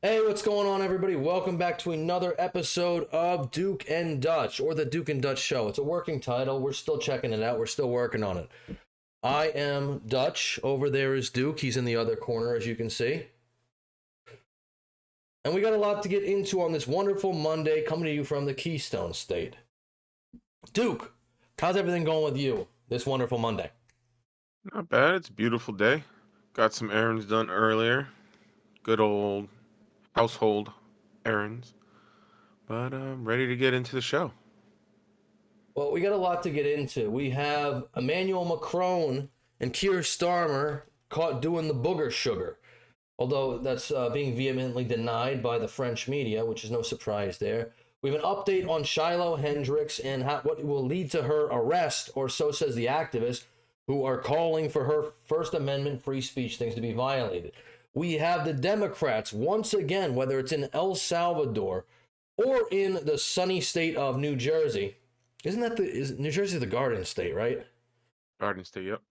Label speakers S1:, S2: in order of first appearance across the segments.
S1: Hey, what's going on, everybody? Welcome back to another episode of Duke and Dutch, or the Duke and Dutch Show. It's a working title. We're still checking it out. We're still working on it. I am Dutch. Over there is Duke. He's in the other corner, as you can see. And we got a lot to get into on this wonderful Monday, coming to you from the Keystone State. Duke, how's everything going with you this wonderful Monday?
S2: Not bad. It's a beautiful day. Got some errands done earlier. Good old household errands. But I'm ready to get into the show.
S1: Well, we got a lot to get into. We have Emmanuel Macron and Keir Starmer caught doing the booger sugar. Although that's being vehemently denied by the French media, which is no surprise there. We have an update on Shiloh Hendrix and what will lead to her arrest, or so says the activists, who are calling for her First Amendment free speech things to be violated. We have the Democrats, once again, whether it's in El Salvador or in the sunny state of New Jersey. Is New Jersey the Garden State, right?
S2: Garden State, yep.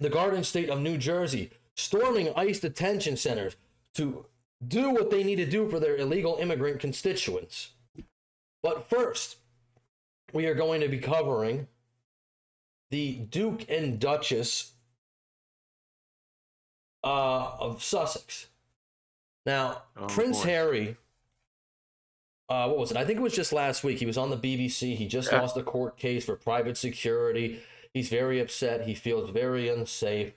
S1: The Garden State of New Jersey, storming ICE detention centers to do what they need to do for their illegal immigrant constituents. But first, we are going to be covering the Duke and Duchess of Sussex. Now, Prince Harry, what was it? I think it was just last week. He was on the BBC. He just lost a court case for private security. He's very upset. He feels very unsafe.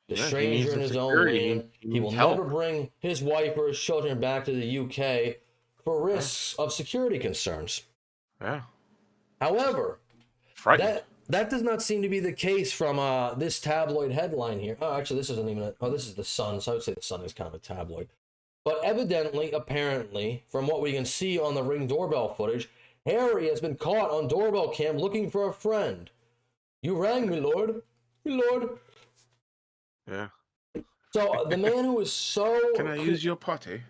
S1: The stranger in his own lane. He will never bring his wife or his children back to the UK for risks of security concerns.
S2: Yeah.
S1: However, that does not seem to be the case from this tabloid headline here. Oh, actually, this isn't even this is the Sun, so I would say the Sun is kind of a tabloid. But evidently, apparently, from what we can see on the Ring doorbell footage, Harry has been caught on doorbell cam looking for a friend. You rang me, Lord. Me, Lord.
S2: Yeah.
S1: So the man who is so...
S2: Can I use your potty?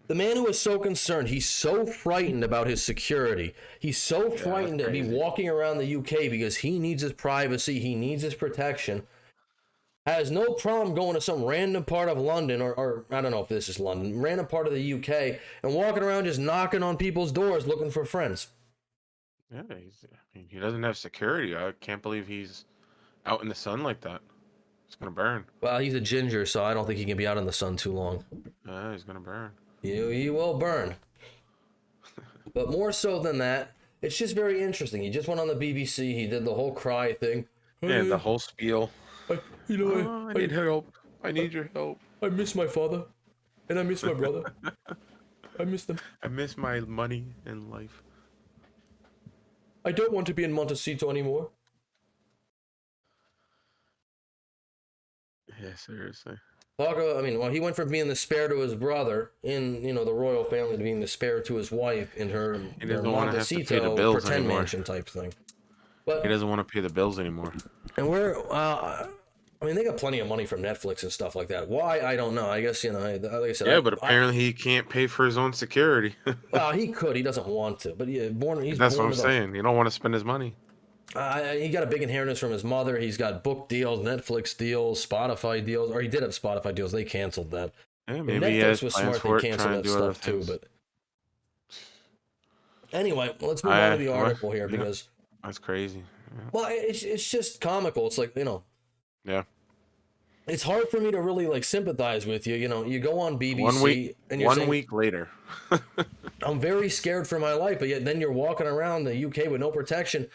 S1: The man who is so concerned, he's so frightened about his security. He's so frightened to be walking around the UK because he needs his privacy, he needs his protection. Has no problem going to some random part of London, or I don't know if this is London, random part of the UK, and walking around just knocking on people's doors looking for friends.
S2: Yeah, he doesn't have security. I can't believe he's out in the sun like that. He's going to burn.
S1: Well, he's a ginger, so I don't think he can be out in the sun too long.
S2: He's going to burn.
S1: He will burn. But more so than that, it's just very interesting. He just went on the BBC. He did the whole cry thing.
S2: Yeah, the whole spiel.
S1: I
S2: need help. I need your help.
S1: I miss my father. And I miss my brother. I miss them.
S2: I miss my money and life.
S1: I don't want to be in Montecito anymore.
S2: Yeah, seriously.
S1: He went from being the spare to his brother in, the royal family to being the spare to his wife in her Montecito pretend mansion type thing. But
S2: he doesn't want to pay the bills anymore.
S1: And they got plenty of money from Netflix and stuff like that. Why? I don't know. I guess, like I said.
S2: Yeah, but apparently he can't pay for his own security.
S1: Well, he could. He doesn't want to. But
S2: that's what I'm saying. You don't want to spend his money.
S1: He got a big inheritance from his mother. He's got book deals, Netflix deals, Spotify deals, or he did have Spotify deals. They canceled that.
S2: Yeah, maybe Netflix
S1: was smart. They canceled that stuff too. But anyway, let's move on to the article here because
S2: that's crazy.
S1: Yeah. Well, it's just comical. It's like
S2: Yeah.
S1: It's hard for me to really sympathize with you. You go on BBC and you're
S2: saying, week later.
S1: I'm very scared for my life, but yet then you're walking around the UK with no protection,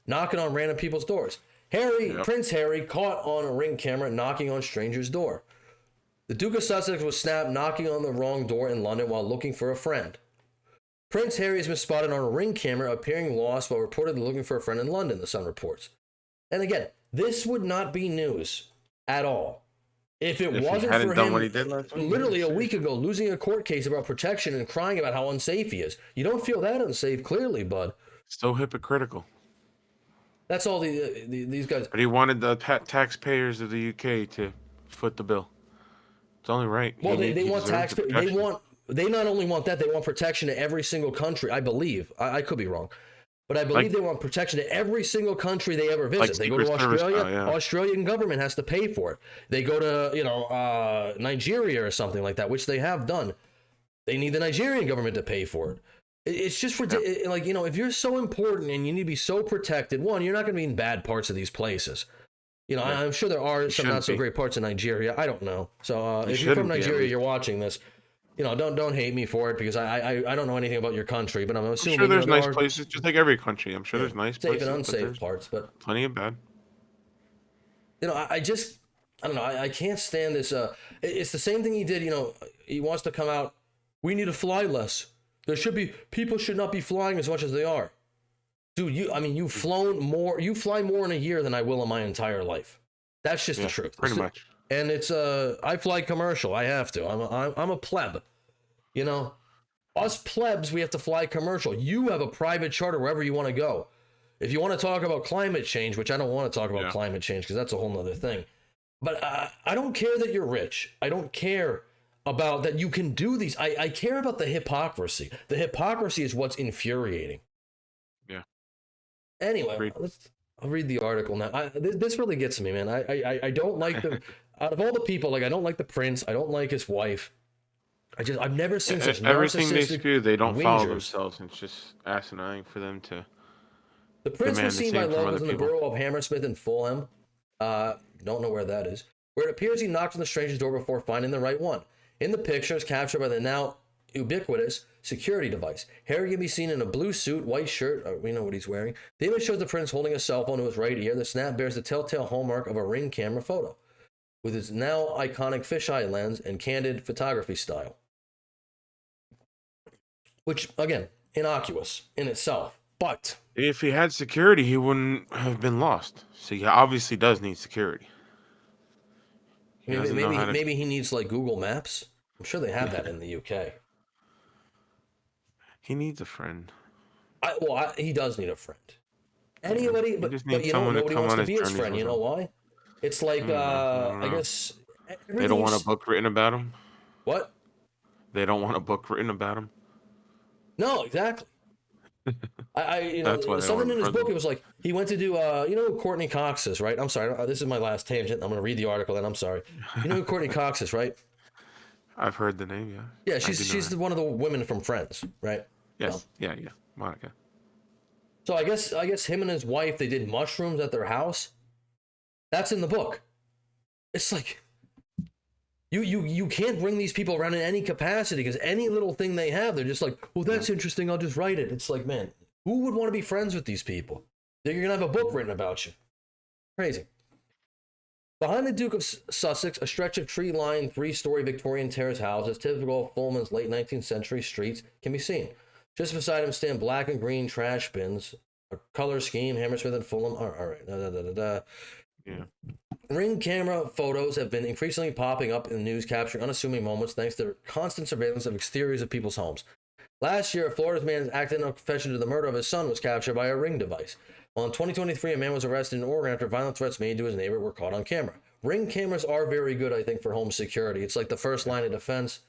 S1: knocking on random people's doors. Prince Harry caught on a Ring camera knocking on strangers' door. The Duke of Sussex was snapped knocking on the wrong door in London while looking for a friend. Prince Harry has been spotted on a Ring camera appearing lost while reportedly looking for a friend in London, the Sun reports. And again, this would not be news at all if it wasn't for him literally a week ago losing a court case about protection and crying about how unsafe he is. You don't feel that unsafe, clearly, bud.
S2: So hypocritical.
S1: That's all these guys.
S2: But he wanted the taxpayers of the UK to foot the bill. It's only right.
S1: Well, they want taxpayers. They not only want that, they want protection to every single country. I believe. I could be wrong, but I believe they want protection to every single country they ever visit. They go to Australia. Australian government has to pay for it. They go to Nigeria or something like that, which they have done. They need the Nigerian government to pay for it. It's just like, you know, if you're so important and you need to be so protected, one, you're not going to be in bad parts of these places. You know, I'm sure there are some not so great parts of Nigeria. I don't know. So if you're from Nigeria, you're watching this, you know, don't hate me for it, because I don't know anything about your country, but I'm assuming
S2: I'm sure there's nice places, just like every country. I'm sure there's nice
S1: safe
S2: places,
S1: and unsafe parts, but
S2: plenty of bad.
S1: You know, I don't know. I can't stand this. It's the same thing he did. You know, he wants to come out. We need to fly less. People should not be flying as much as they are. Dude, you've flown more. You fly more in a year than I will in my entire life. That's just the truth.
S2: Pretty much.
S1: And it's I fly commercial. I have to. I'm a pleb. You know, us plebs, we have to fly commercial. You have a private charter wherever you want to go. If you want to talk about climate change, which I don't want to talk about climate change because that's a whole nother thing. But I don't care that you're rich. I don't care about that you can do these. I care about the hypocrisy. The hypocrisy is what's infuriating.
S2: Yeah.
S1: Anyway, I'll read the article now. This really gets me, man. I don't like the out of all the people. Like, I don't like the prince. I don't like his wife. I've never seen such
S2: everything they
S1: narcissistic
S2: spew. They don't follow
S1: whingers.
S2: themselves. It's just asinine for them to.
S1: The prince was seen by locals in the borough of Hammersmith in Fulham. Don't know where that is. Where it appears he knocked on the stranger's door before finding the right one. In the pictures captured by the now ubiquitous security device, Harry can be seen in a blue suit, white shirt. We know what he's wearing. The image shows the prince holding a cell phone to his right ear. The snap bears the telltale hallmark of a Ring camera photo, with its now iconic fisheye lens and candid photography style. Which, again, innocuous in itself. But
S2: if he had security, he wouldn't have been lost. So he obviously does need security.
S1: Maybe he needs like Google Maps. I'm sure they have that in the UK.
S2: He needs a friend.
S1: He does need a friend. Anybody, but you know, nobody wants to be his friend. You know why? It's like I guess
S2: they don't want a book written about him.
S1: What?
S2: They don't want a book written about him.
S1: No, exactly. Something in his book, it was like he went to do you know who Courtney Cox is, right? I'm sorry, this is my last tangent. I'm going to read the article and I'm sorry. You know who Courtney Cox is, right?
S2: I've heard the name,
S1: yeah. She's one of the women from Friends, right?
S2: Yes. Yeah, Monica.
S1: So I guess him and his wife, they did mushrooms at their house. That's in the book. It's like You can't bring these people around in any capacity, because any little thing they have, they're just like, well, that's interesting, I'll just write it. It's like, man, who would want to be friends with these people? You're going to have a book written about you. Crazy. Behind the Duke of Sussex, a stretch of tree-lined, three-story Victorian terrace houses, typical of Fulham's late 19th century streets, can be seen. Just beside him stand black and green trash bins, a color scheme, Hammersmith and Fulham. All right.
S2: Yeah.
S1: Ring camera photos have been increasingly popping up in the news, capturing unassuming moments thanks to constant surveillance of exteriors of people's homes. Last year, a Florida's man's acting in a confession to the murder of his son was captured by a Ring device. While in 2023, a man was arrested in Oregon after violent threats made to his neighbor were caught on camera. Ring cameras are very good, I think, for home security. It's like the first line of defense.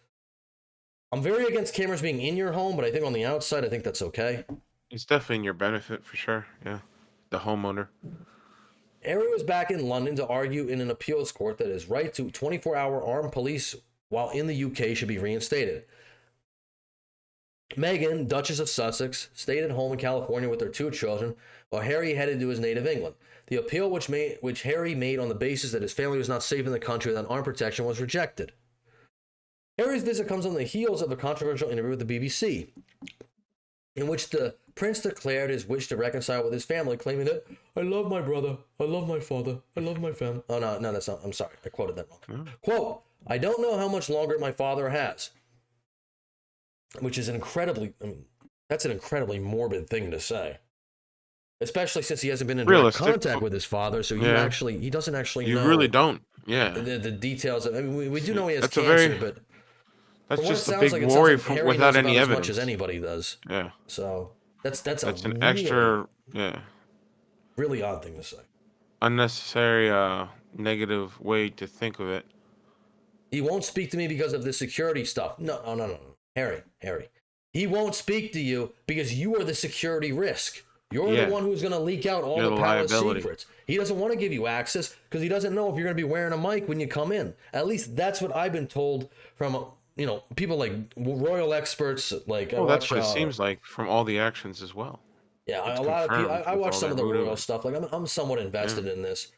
S1: I'm very against cameras being in your home, but I think on the outside, I think that's okay.
S2: It's definitely in your benefit for sure. Yeah. The homeowner.
S1: Harry was back in London to argue in an appeals court that his right to 24-hour armed police while in the UK should be reinstated. Meghan, Duchess of Sussex, stayed at home in California with their two children, while Harry headed to his native England. The appeal, which Harry made on the basis that his family was not safe in the country without armed protection, was rejected. Harry's visit comes on the heels of a controversial interview with the BBC, in which the prince declared his wish to reconcile with his family, claiming that, I love my brother, I love my father, I love my family. Oh, no, that's not, I'm sorry, I quoted that wrong. Quote, I don't know how much longer my father has. Which is that's an incredibly morbid thing to say. Especially since he hasn't been in direct contact with his father, so he doesn't actually know.
S2: You really don't,
S1: the details of, I mean, we do know he has cancer, but
S2: that's just a big worry without any evidence.
S1: As much as anybody does.
S2: Yeah.
S1: So that's
S2: an extra,
S1: really odd thing to say.
S2: Unnecessary, negative way to think of it.
S1: He won't speak to me because of the security stuff. No. Harry. He won't speak to you because you are the security risk. You're the one who's going to leak out all the palace secrets. He doesn't want to give you access because he doesn't know if you're going to be wearing a mic when you come in. At least that's what I've been told from people like royal experts. Like I
S2: Well, that's
S1: watch,
S2: what it seems like from all the actions as well.
S1: yeah,
S2: It's
S1: a lot of people.
S2: confirmed
S1: I
S2: with
S1: watch
S2: all
S1: some of
S2: that
S1: the
S2: voodoo.
S1: royal stuff. Like I'm somewhat
S2: Yeah.
S1: invested in this.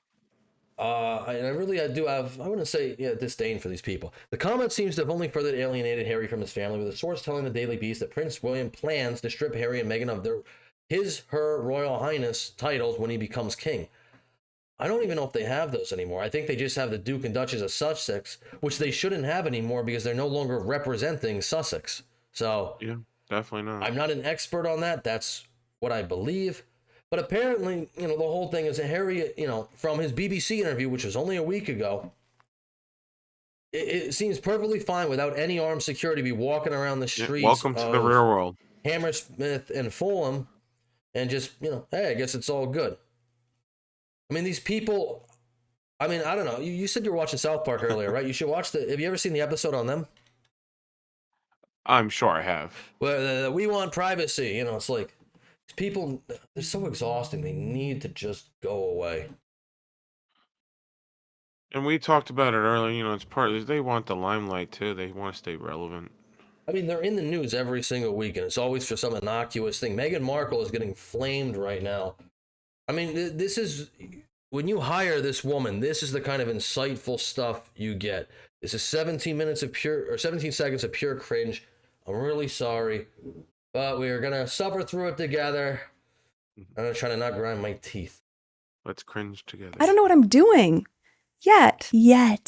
S1: I do have, I wouldn't say, disdain for these people. The comment seems to have only further alienated Harry from his family, with a source telling the Daily Beast that Prince William plans to strip Harry and Meghan of her Royal Highness titles when he becomes king. I don't even know if they have those anymore. I think they just have the Duke and Duchess of Sussex, which they shouldn't have anymore because they're no longer representing Sussex. So
S2: Yeah, definitely not.
S1: I'm not an expert on that. That's what I believe. But apparently, the whole thing is that Harry, from his BBC interview, which was only a week ago, it seems perfectly fine without any armed security to be walking around the
S2: Yeah,
S1: streets
S2: welcome to the
S1: of
S2: real world.
S1: Hammersmith and Fulham and just, hey, I guess it's all good. I mean, these people, I mean, I don't know. You said you were watching South Park earlier, right? You should watch have you ever seen the episode on them?
S2: I'm sure I have.
S1: Where we want privacy, it's like, these people, they're so exhausting. They need to just go away.
S2: And we talked about it earlier. It's they want the limelight too. They want to stay relevant.
S1: I mean, they're in the news every single week, and it's always for some innocuous thing. Meghan Markle is getting flamed right now. I mean, this is, when you hire this woman, this is the kind of insightful stuff you get. This is 17 seconds of pure cringe. I'm really sorry, but we are gonna suffer through it together. I'm gonna try to not grind my teeth.
S2: Let's cringe together.
S3: I don't know what I'm doing yet. My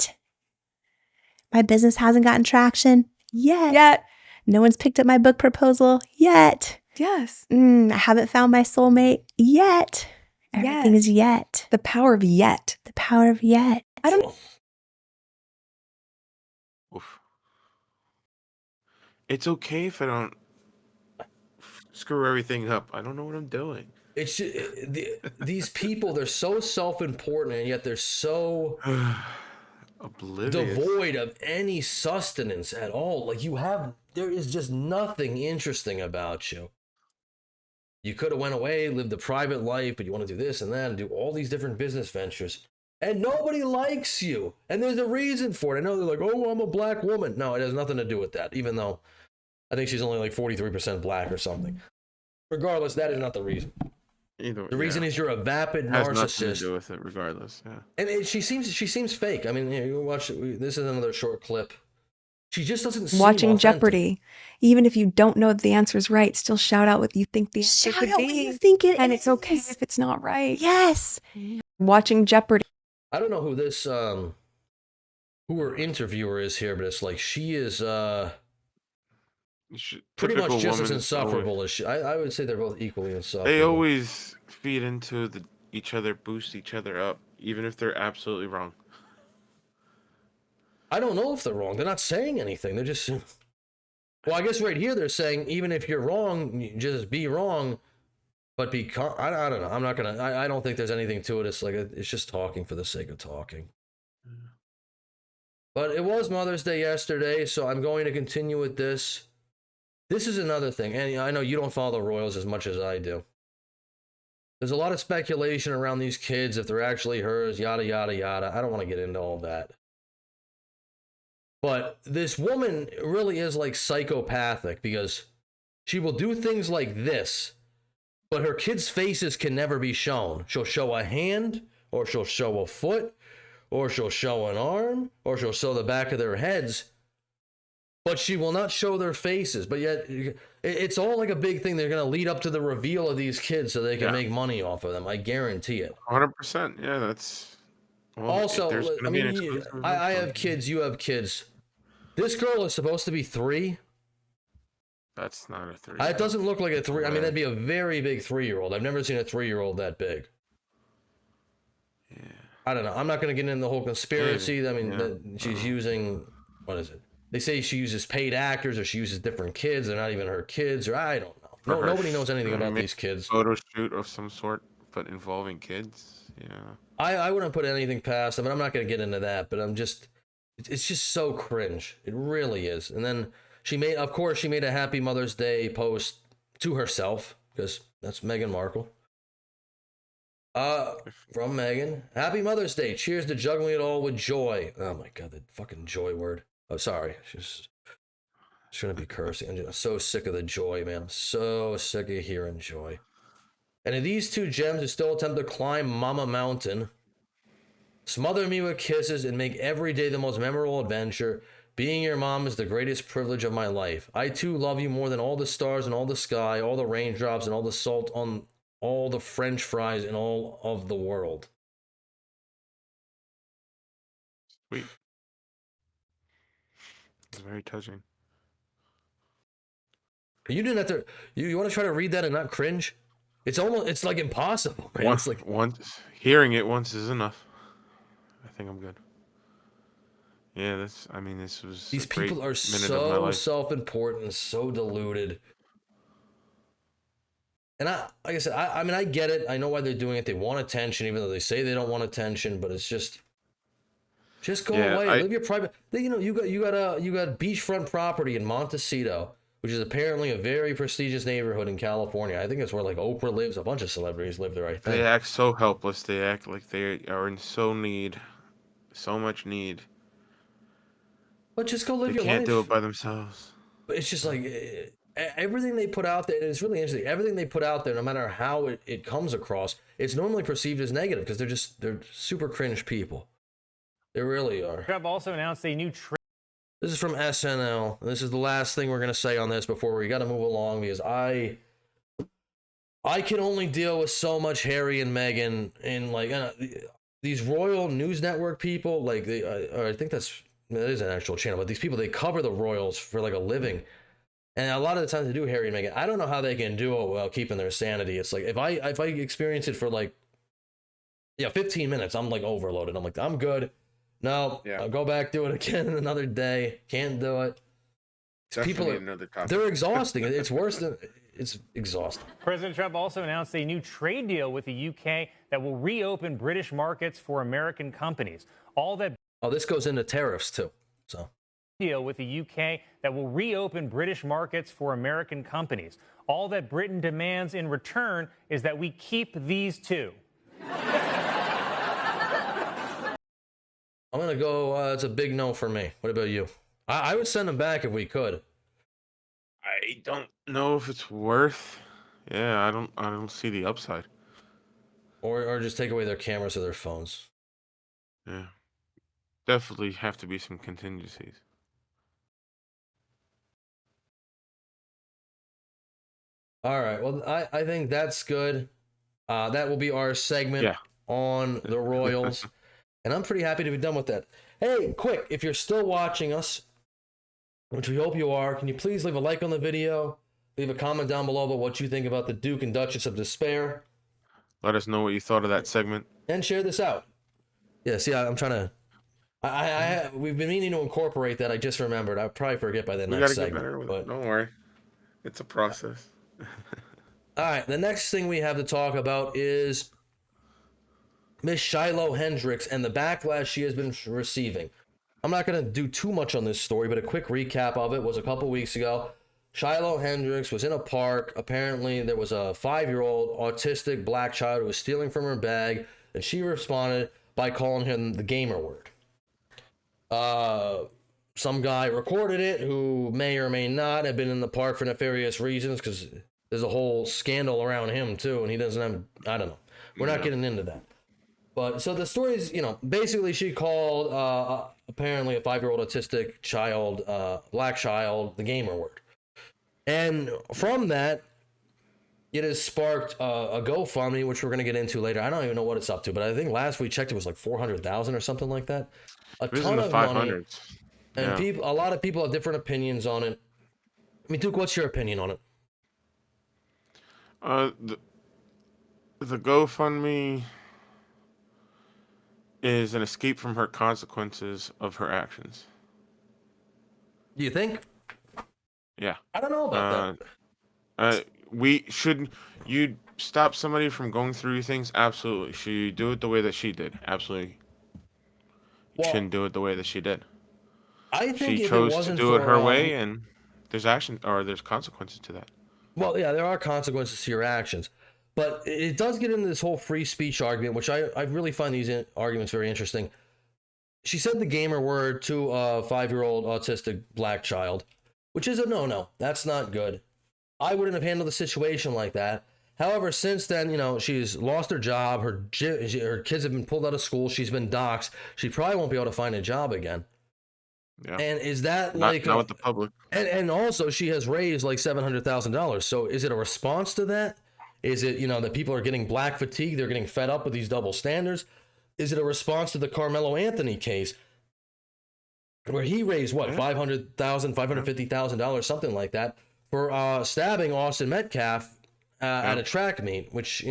S3: business hasn't gotten traction yet. No one's picked up my book proposal yet.
S4: Yes.
S3: I haven't found my soulmate yet. Everything is yet.
S4: The power of yet.
S3: The power of yet.
S4: I don't.
S2: Oof. It's okay if I don't screw everything up. I don't know what I'm doing.
S1: It's just, these people, they're so self-important, and yet they're so
S2: oblivious,
S1: devoid of any sustenance at all. Like there is just nothing interesting about you. You could have went away, lived a private life, but you want to do this and that and do all these different business ventures. And nobody likes you. And there's a reason for it. I know they're like, oh, I'm a black woman. No, it has nothing to do with that, even though I think she's only like 43% black or something. Regardless, that is not the reason. The reason is you're a vapid narcissist.
S2: Has nothing to do with it, regardless. Yeah.
S1: And she seems fake. I mean, you watch it. This is another short clip. She just doesn't seem
S4: Watching
S1: authentic.
S4: Jeopardy, even if you don't know the answer's right, still shout out what you think the answer could
S3: What
S4: be.
S3: you think it
S4: And
S3: is.
S4: it's okay if it's not right.
S3: Yes.
S4: Watching Jeopardy.
S1: I don't know who this who her interviewer is here, but it's like she is pretty much just as insufferable as she. I would say they're both equally insufferable.
S2: They always feed into each other, boost each other up, even if they're absolutely wrong.
S1: I don't know if they're wrong. They're not saying anything. They're just. Well, I guess right here they're saying even if you're wrong, you just be wrong, but be. I don't know. I'm not gonna. I don't think there's anything to it. It's like it's just talking for the sake of talking. But it was Mother's Day yesterday, so I'm going to continue with this. This is another thing, and I know you don't follow the Royals as much as I do. There's a lot of speculation around these kids, if they're actually hers, yada, yada, yada. I don't want to get into all that. But this woman really is like psychopathic because she will do things like this, but her kids' faces can never be shown. She'll show a hand, or she'll show a foot, or she'll show an arm, or she'll show the back of their heads, but she will not show their faces. But yet, it's all like a big thing. They're going to lead up to the reveal of these kids so they can make money off of them. I guarantee it.
S2: 100%. Yeah, that's... Well,
S1: also, I mean, I have kids, you have kids. This girl is supposed to be 3.
S2: That's not a 3.
S1: It doesn't look like a 3. I mean, that'd be a very big 3-year-old. I've never seen a 3-year-old that big.
S2: Yeah.
S1: I don't know. I'm not going to get into the whole conspiracy. I mean, she's using, what is it? They say she uses paid actors or she uses different kids. They're not even her kids, or I don't know. Nobody knows anything about these kids.
S2: Photo shoot of some sort, but involving kids. Yeah.
S1: I wouldn't put anything past them, and I'm not going to get into that, but it's just so cringe. It really is. And then she made a Happy Mother's Day post to herself, because that's Meghan Markle. From Meghan. Happy Mother's Day. Cheers to juggling it all with joy. Oh my God, the fucking joy word. Oh, sorry. It's gonna be cursing. I'm just so sick of the joy, man. I'm so sick of hearing joy. And if these two gems who still attempt to climb Mama Mountain, smother me with kisses, and make every day the most memorable adventure. Being your mom is the greatest privilege of my life. I too love you more than all the stars and all the sky, all the raindrops and all the salt on all the French fries in all of the world.
S2: Sweet. It's very touching.
S1: You didn't have to. You want to try to read that and not cringe? It's like impossible, man. It's like
S2: Once hearing it once is enough. I think I'm good. Yeah, this was
S1: these
S2: a great
S1: people are
S2: minute of my
S1: so
S2: life.
S1: self-important, so deluded. And like I said, I get it. I know why they're doing it. They want attention, even though they say they don't want attention. But it's just go away. Live your private. You got beachfront property in Montecito, which is apparently a very prestigious neighborhood in California. I think it's where like Oprah lives. A bunch of celebrities live there. I think.
S2: They act so helpless. They act like they are in so much need.
S1: But just go live
S2: They
S1: your life.
S2: can't do it by themselves.
S1: But it's just like everything they put out there. And it's really interesting. Everything they put out there, no matter how it comes across, it's normally perceived as negative because they're super cringe people. They really are.
S5: Trump also announced a new
S1: This is from SNL. This is the last thing we're gonna say on this before we got to move along because I can only deal with so much Harry and Meghan and like these Royal News Network people. Like I think that is an actual channel, but these people, they cover the royals for like a living, and a lot of the times they do Harry and Meghan. I don't know how they can do it while keeping their sanity. It's like if I experience it for like 15 minutes, I'm like overloaded. I'm like, I'm good. No, I'll go back, do it again another day. Can't do it. People they're exhausting. It's exhausting.
S5: President Trump also announced a new trade deal with the UK that will reopen British markets for American companies.
S1: This goes into tariffs too. So
S5: deal with the UK that will reopen British markets for American companies. All that Britain demands in return is that we keep these two.
S1: I'm gonna go. It's a big no for me. What about you? I would send them back if we could.
S2: I don't know if it's worth. Yeah, I don't see the upside.
S1: Or just take away their cameras or their phones.
S2: Yeah, definitely have to be some contingencies.
S1: All right. Well, I think that's good. That will be our segment on the Royals. And I'm pretty happy to be done with that. Hey, quick, if you're still watching us, which we hope you are, can you please leave a like on the video? Leave a comment down below about what you think about the Duke and Duchess of Despair.
S2: Let us know what you thought of that segment.
S1: And share this out. Yeah, see, I'm trying to... we've been meaning to incorporate that. I just remembered. I'll probably forget by the next segment.
S2: Get better with it. Don't worry. It's a process.
S1: All right, the next thing we have to talk about is Miss Shiloh Hendrix and the backlash she has been receiving. I'm not going to do too much on this story, but a quick recap of it was a couple weeks ago. Shiloh Hendrix was in a park. Apparently, there was a 5-year-old autistic black child who was stealing from her bag, and she responded by calling him the gamer word. Some guy recorded it who may or may not have been in the park for nefarious reasons because there's a whole scandal around him too, and he doesn't have, I don't know. We're not getting into that. But so the story is, basically she called apparently a 5-year-old autistic child, black child, the gamer word. And from that, it has sparked a GoFundMe, which we're going to get into later. I don't even know what it's up to, but I think last we checked it was like 400,000 or something like that. A ton of money. And a lot of people have different opinions on it. I mean, Duke, what's your opinion on it?
S2: The GoFundMe is an escape from her consequences of her actions.
S1: Do you think?
S2: Yeah.
S1: I don't know about that.
S2: You stop somebody from going through things? Absolutely. Should you do it the way that she did? Absolutely. You shouldn't do it the way that she did.
S1: I think
S2: she chose to do it her way, and there's consequences to that.
S1: Well, yeah, there are consequences to your actions. But it does get into this whole free speech argument, which I really find these arguments very interesting. She said the gamer word to a 5-year-old autistic black child, which is a no-no. That's not good. I wouldn't have handled the situation like that. However, since then, she's lost her job. Her kids have been pulled out of school. She's been doxxed. She probably won't be able to find a job again.
S2: Yeah.
S1: And is that
S2: not
S1: like
S2: with the public?
S1: And also, she has raised like $700,000. So is it a response to that? Is it, that people are getting black fatigue? They're getting fed up with these double standards? Is it a response to the Carmelo Anthony case where he raised, what, $500,000, $550,000, something like that, for stabbing Austin Metcalf at a track meet, which,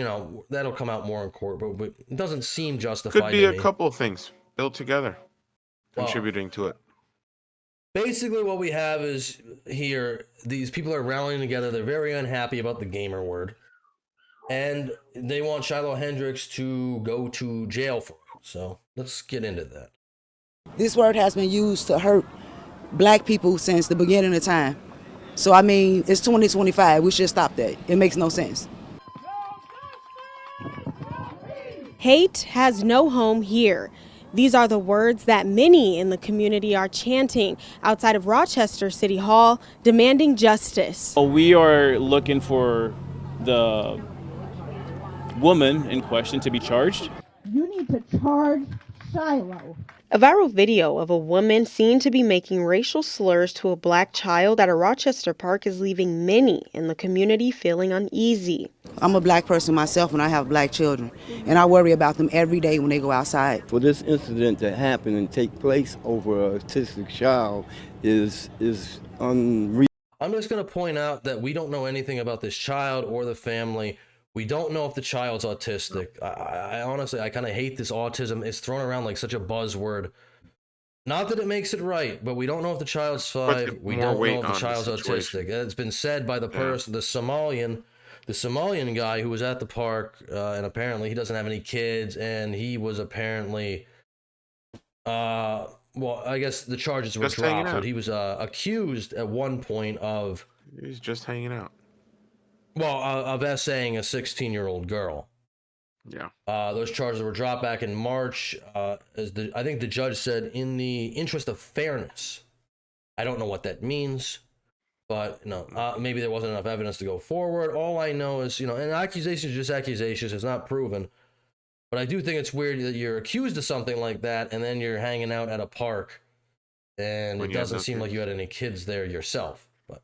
S1: that'll come out more in court, but it doesn't seem justified.
S2: Could be a couple of things built together, contributing to it.
S1: Basically, what we have is here, these people are rallying together. They're very unhappy about the gamer word. And they want Shiloh Hendrix to go to jail for it. So let's get into that.
S6: This word has been used to hurt black people since the beginning of time. So, I mean, it's 2025. We should stop that. It makes no sense.
S7: Hate has no home here. These are the words that many in the community are chanting outside of Rochester City Hall, demanding justice.
S8: We are looking for the woman in question to be charged.
S9: You need to charge Shiloh.
S7: A viral video of a woman seen to be making racial slurs to a black child at a Rochester park is leaving many in the community feeling uneasy.
S6: I'm a black person myself and I have black children, and I worry about them every day when they go outside.
S10: For this incident to happen and take place over a autistic child is unreal.
S1: I'm just going to point out that we don't know anything about this child or the family. We don't know if the child's autistic. I honestly, I kind of hate this autism. It's thrown around like such a buzzword. Not that it makes it right, but we don't know if the child's 5. We don't know if the child's autistic. It's been said by the person, the Somalian guy who was at the park, and apparently he doesn't have any kids, and he was apparently, well, I guess the charges were
S2: just
S1: dropped, but he was accused at one point of...
S2: He's just hanging out.
S1: Well, of essaying a 16-year-old girl.
S2: Yeah.
S1: Those charges were dropped back in March. I think the judge said, in the interest of fairness. I don't know what that means, but maybe there wasn't enough evidence to go forward. All I know is, an accusation is just accusations. It's not proven. But I do think it's weird that you're accused of something like that, and then you're hanging out at a park, and it doesn't seem like you had any kids there yourself. But.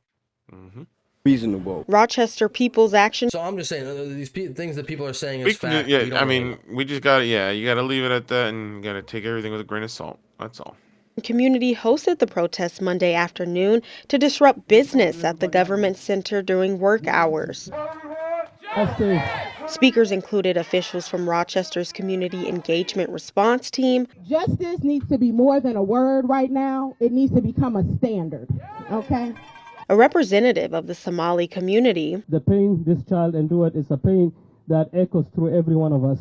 S10: Reasonable.
S7: Rochester People's Action.
S1: So I'm just saying, these things that people are saying is fact.
S2: Yeah, I mean, we just got to, you got to leave it at that, and you got to take everything with a grain of salt. That's all.
S7: Community hosted the protests Monday afternoon to disrupt business at the government center during work hours. Speakers included officials from Rochester's Community Engagement Response Team.
S9: Justice needs to be more than a word right now. It needs to become a standard, okay?
S7: A representative of the Somali community.
S11: The pain this child endured is a pain that echoes through every one of us.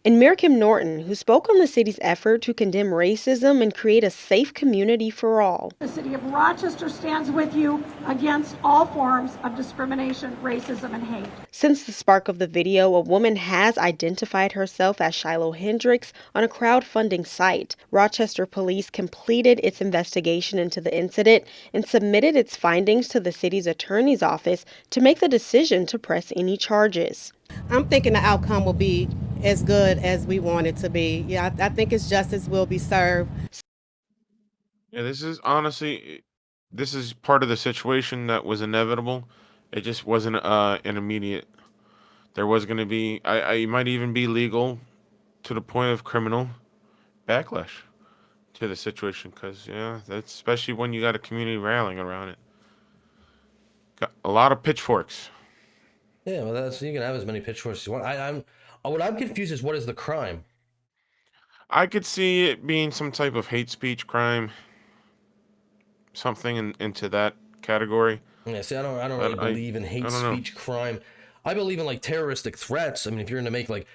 S7: And Miriam Norton, who spoke on the city's effort to condemn racism and create a safe community for all.
S12: The city of Rochester stands with you against all forms of discrimination, racism, and hate.
S7: Since the spark of the video, a woman has identified herself as Shiloh Hendrix on a crowdfunding site. Rochester police completed its investigation into the incident and submitted its findings to the city's attorney's office to make the decision to press any charges.
S13: I'm thinking the outcome will be as good as we want it to be. Yeah, I think it's justice will be served.
S2: Yeah, this is honestly, this is part of the situation that was inevitable. It just wasn't an immediate. There was going to be, it might even be legal to the point of criminal backlash to the situation. Because, that's especially when you got a community rallying around it. Got a lot of pitchforks.
S1: Yeah, well, you can have as many pitchforks as you want. What I'm confused is, what is the crime?
S2: I could see it being some type of hate speech crime, something into that category.
S1: Yeah, see, I don't really believe in hate speech crime. I believe in like terroristic threats. I mean, if you're going to make like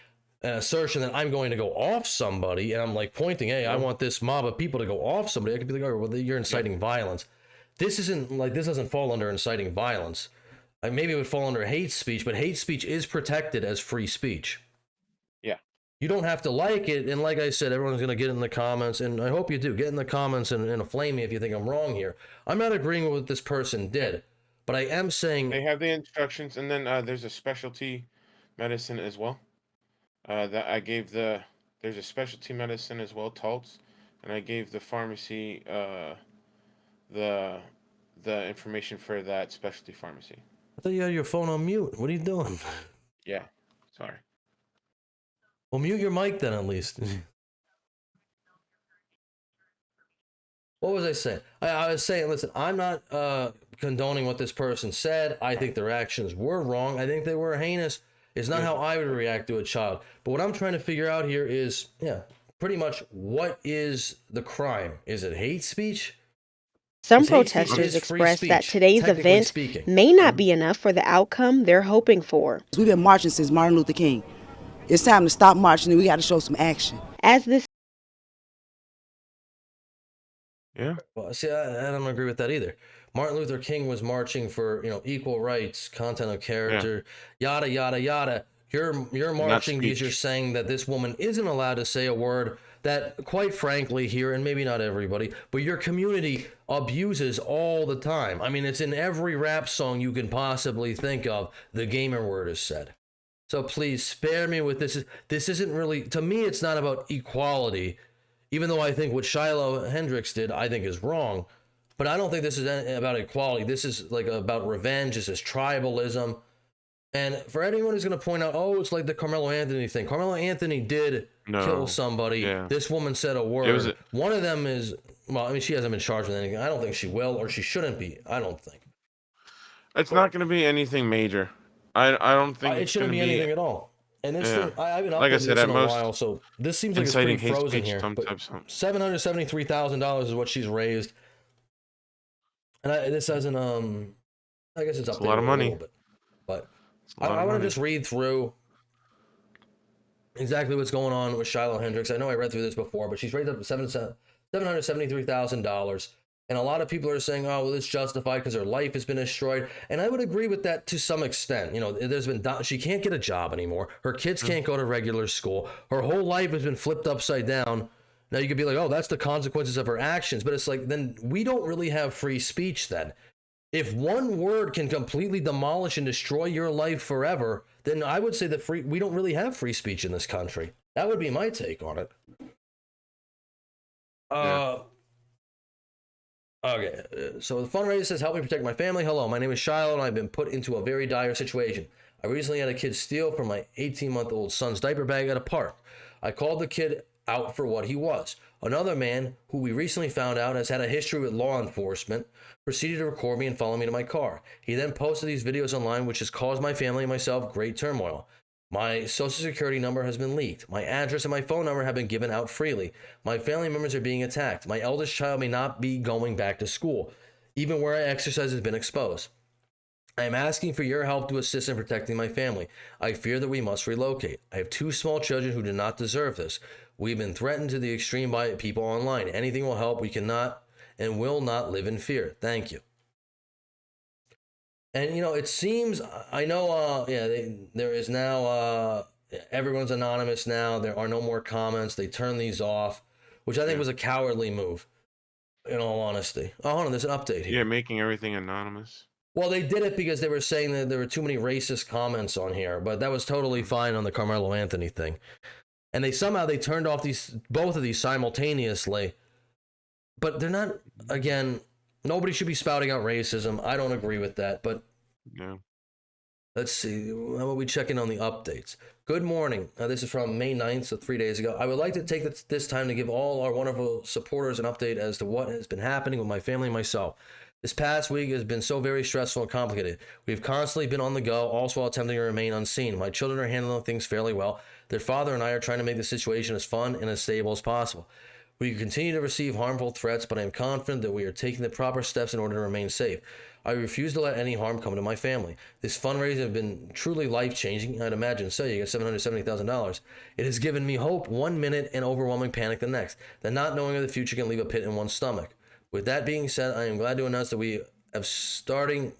S1: an assertion that I'm going to go off somebody, and I'm like pointing, hey, I want this mob of people to go off somebody, I could be like, oh, well, you're inciting violence. This doesn't fall under inciting violence. Maybe it would fall under hate speech, but hate speech is protected as free speech.
S2: Yeah.
S1: You don't have to like it. And like I said, everyone's going to get in the comments, and I hope you do. Get in the comments and flame me if you think I'm wrong here. I'm not agreeing with what this person did, but I am saying...
S2: They have the instructions, and then there's a specialty medicine as well. That I gave there's a specialty medicine as well, Taltz, and I gave the pharmacy the information for that specialty pharmacy.
S1: I thought you had your phone on mute. What are you doing?
S2: Yeah, sorry.
S1: Well, mute your mic then, at least. What was I saying? I was saying, listen, I'm not condoning what this person said. I think their actions were wrong. I think they were heinous. It's not how I would react to a child. But what I'm trying to figure out here is, pretty much what is the crime? Is it hate speech?
S7: Some protesters expressed that today's event may not be enough for the outcome they're hoping for.
S6: We've been marching since Martin Luther King. It's time to stop marching and we got to show some action.
S7: As this...
S2: Yeah.
S1: Well, see, I don't agree with that either. Martin Luther King was marching for, equal rights, content of character, yada, yada, yada. You're marching because you're saying that this woman isn't allowed to say a word that, quite frankly, here, and maybe not everybody, but your community abuses all the time. I mean, it's in every rap song you can possibly think of. The gamer word is said. So please spare me with this. This isn't really, to me, it's not about equality, even though I think what Shiloh Hendrix did, I think is wrong. But I don't think this is about equality. This is like about revenge. This is tribalism. And for anyone who's going to point out, oh, it's like the Carmelo Anthony thing. Carmelo Anthony did kill somebody. Yeah. This woman said a word. One of them is, well, I mean, she hasn't been charged with anything. I don't think she will, or she shouldn't be. I don't think.
S2: It's not going to be anything major. I don't think
S1: it shouldn't be anything at all. And this thing, I haven't
S2: like I
S1: updated
S2: said,
S1: this
S2: at
S1: in a
S2: most,
S1: while, so this seems like it's pretty frozen here. But $773,000 is what she's raised. And this hasn't, I guess it's updated
S2: a lot of money.
S1: A little bit. But I want to just read through exactly what's going on with Shiloh Hendrix. I know I read through this before, but she's raised up to $773,000. And a lot of people are saying, oh, well, it's justified because her life has been destroyed. And I would agree with that to some extent. She can't get a job anymore. Her kids can't go to regular school. Her whole life has been flipped upside down. Now you could be like, oh, that's the consequences of her actions. But it's like, then we don't really have free speech then. If one word can completely demolish and destroy your life forever, then I would say that we don't really have free speech in this country. That would be my take on it. Okay, so the fundraiser says, help me protect my family. Hello, my name is Shiloh, and I've been put into a very dire situation. I recently had a kid steal from my 18-month-old son's diaper bag at a park. I called the kid out for what he was. Another man, who we recently found out has had a history with law enforcement, proceeded to record me and follow me to my car. He then posted these videos online, which has caused my family and myself great turmoil. My social security number has been leaked. My address and my phone number have been given out freely. My family members are being attacked. My eldest child may not be going back to school, even where I exercise has been exposed. I am asking for your help to assist in protecting my family. I fear that we must relocate. I have 2 small children who do not deserve this. We've been threatened to the extreme by people online. Anything will help. We cannot and will not live in fear. Thank you. And, it seems, I know, there is now, everyone's anonymous now. There are no more comments. They turned these off, which I think was a cowardly move, in all honesty. Oh, hold on, there's an update here.
S2: Yeah, making everything anonymous.
S1: Well, they did it because they were saying that there were too many racist comments on here, but that was totally fine on the Carmelo Anthony thing. And they turned off both of these simultaneously, but they're not, again, nobody should be spouting out racism. I don't agree with that, but let's see. How about we check in on the updates? Good morning. This is from May 9th, so 3 days ago. I would like to take this time to give all our wonderful supporters an update as to what has been happening with my family and myself. This past week has been so very stressful and complicated. We've constantly been on the go, also while attempting to remain unseen. My children are handling things fairly well. Their father and I are trying to make the situation as fun and as stable as possible. We continue to receive harmful threats, but I am confident that we are taking the proper steps in order to remain safe. I refuse to let any harm come to my family. This fundraiser has been truly life-changing. I'd imagine so. You get $770,000. It has given me hope 1 minute and overwhelming panic the next. The not knowing of the future can leave a pit in one's stomach. With that being said, I am glad to announce that we have started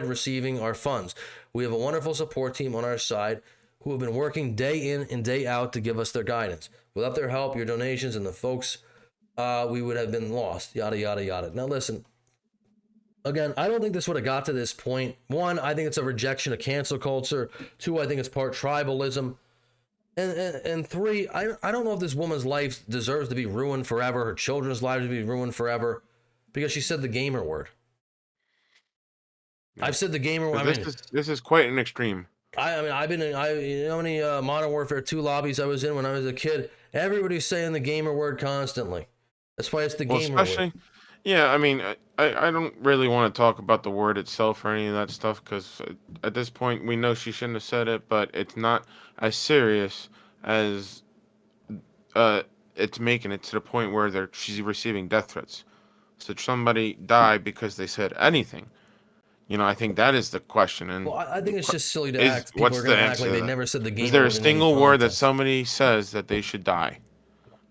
S1: receiving our funds. We have a wonderful support team on our side who have been working day in and day out to give us their guidance. Without their help, your donations, and the folks, we would have been lost, yada, yada, yada. Now, listen, again, I don't think this would have got to this point. One, I think it's a rejection of cancel culture. Two, I think it's part tribalism. And three, I don't know if this woman's life deserves to be ruined forever, her children's lives to be ruined forever, because she said the gamer word. I've said the gamer word.
S2: This is quite an extreme.
S1: I've been in, you know how many Modern Warfare 2 lobbies I was in when I was a kid? Everybody's saying the gamer word constantly. That's why it's the gamer word.
S2: Yeah, I mean, I don't really want to talk about the word itself or any of that stuff, because at this point we know she shouldn't have said it, but it's not as serious as it's making it to the point where she's receiving death threats. So somebody died because they said anything. You know, I think that is the question. And
S1: well, I think it's just silly to act. People are going to act like they never said the gamer word.
S2: Is there a single word that somebody says that they should die?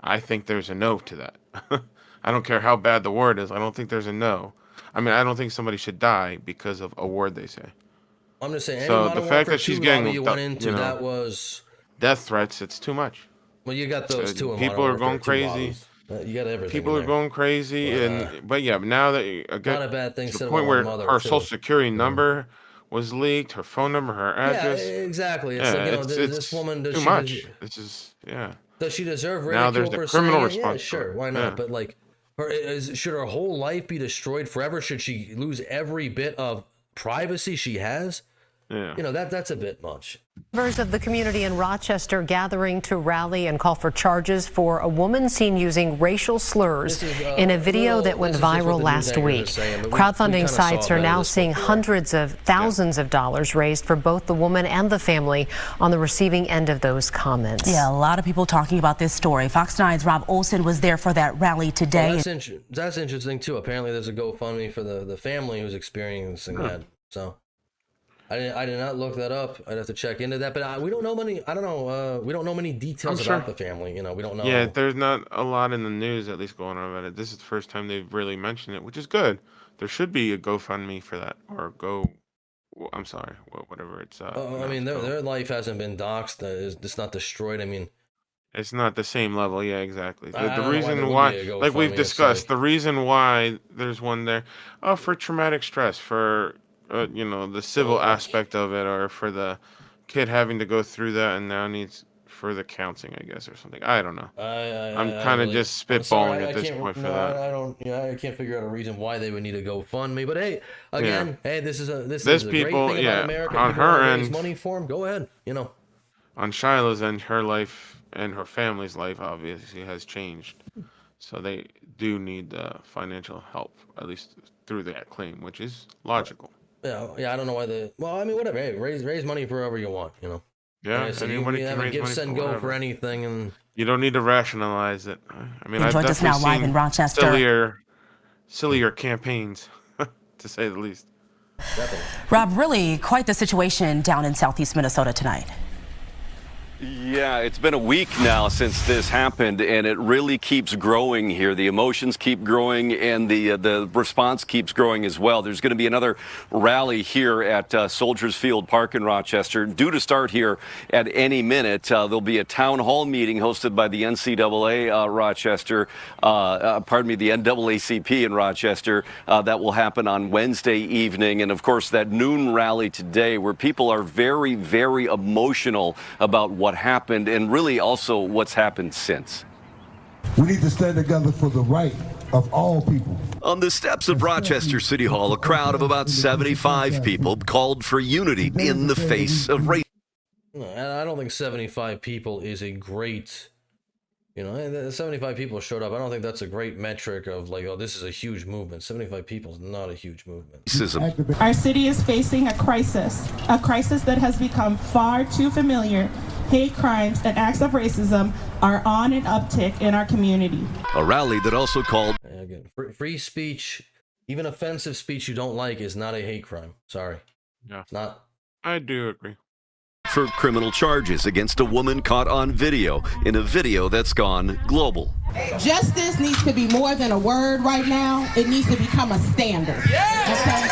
S2: I think there's a no to that. I don't care how bad the word is. I don't think there's a no. I mean, I don't think somebody should die because of a word they say.
S1: I'm just saying.
S2: So the fact that she's getting
S1: that was
S2: death threats, it's too much.
S1: Well, you got those too.
S2: People are going crazy.
S1: You got everything.
S2: People are going crazy, but yeah, now that
S1: not a bad thing.
S2: To the point where her social security number was leaked, her phone number, her address.
S1: Yeah, exactly. It's like, you know, this woman does
S2: too much. This is
S1: Does she deserve ridicule?
S2: Now there's the criminal response.
S1: Yeah, sure, why not? But like, should her whole life be destroyed forever? Should she lose every bit of privacy she has?
S2: Yeah.
S1: You know, that's a bit much.
S14: Members of the community in Rochester gathering to rally and call for charges for a woman seen using racial slurs in a video that went viral last week. Crowdfunding sites are now seeing hundreds of thousands of dollars raised for both the woman and the family on the receiving end of those comments.
S15: Yeah, a lot of people talking about this story. Fox 9's Rob Olsen was there for that rally today.
S1: Well, that's interesting too. Apparently there's a GoFundMe for the family who's experiencing that. So I did not look that up. I'd have to check into that, but we don't know many. I don't know. We don't know many details about the family. You know, we don't know.
S2: Yeah, there's not a lot in the news, at least going on about it. This is the first time they've really mentioned it, which is good. There should be a GoFundMe for that, or I'm sorry, whatever it's.
S1: I mean, their life hasn't been doxxed. It's not destroyed. I mean,
S2: it's not the same level. Yeah, exactly. The reason why, like we've discussed, the reason why there's one there, for traumatic stress, for you know, the civil aspect of it, or for the kid having to go through that and now needs further counseling, I guess, or something. I don't know. I'm kind of just spitballing at this point for that.
S1: I can't figure out a reason why they would need a GoFundMe. But hey, again, this is a great thing about America.
S2: On her end,
S1: money for them. Go ahead. You know,
S2: on Shiloh's end, her life and her family's life obviously has changed, so they do need financial help, at least through that claim, which is logical.
S1: Yeah, I don't know why well, I mean, whatever. Hey, raise money for whatever you want, you know.
S2: Yeah,
S1: anybody can raise money send go for anything, and
S2: you don't need to rationalize it. I mean, I've
S15: joined us now live in Rochester.
S2: Sillier campaigns, to say the least.
S1: Definitely.
S15: Rob, really quite the situation down in southeast Minnesota tonight.
S16: Yeah, it's been a week now since this happened, and it really keeps growing here. The emotions keep growing, and the response keeps growing as well. There's going to be another rally here at Soldiers Field Park in Rochester, due to start here at any minute. There'll be a town hall meeting hosted by the NCAA Rochester, the NAACP in Rochester. That will happen on Wednesday evening, and of course that noon rally today, where people are very, very emotional about what happened and really also what's happened since.
S17: We need to stand together for the right of all people.
S18: On the steps of Rochester City Hall, a crowd of about 75 people called for unity in the face of racism.
S1: I don't think 75 people is a great, 75 people showed up. I don't think that's a great metric of like, oh, this is a huge movement. 75 people is not a huge movement.
S9: Our city is facing a crisis that has become far too familiar. Hate crimes and acts of racism are on an uptick in our community.
S18: A rally that also called...
S1: Again, free speech, even offensive speech you don't like, is not a hate crime. Sorry.
S2: Yeah.
S1: It's not.
S2: I do agree.
S18: For criminal charges against a woman caught on video in a video that's gone global.
S9: Justice needs to be more than a word right now. It needs to become a standard. Okay?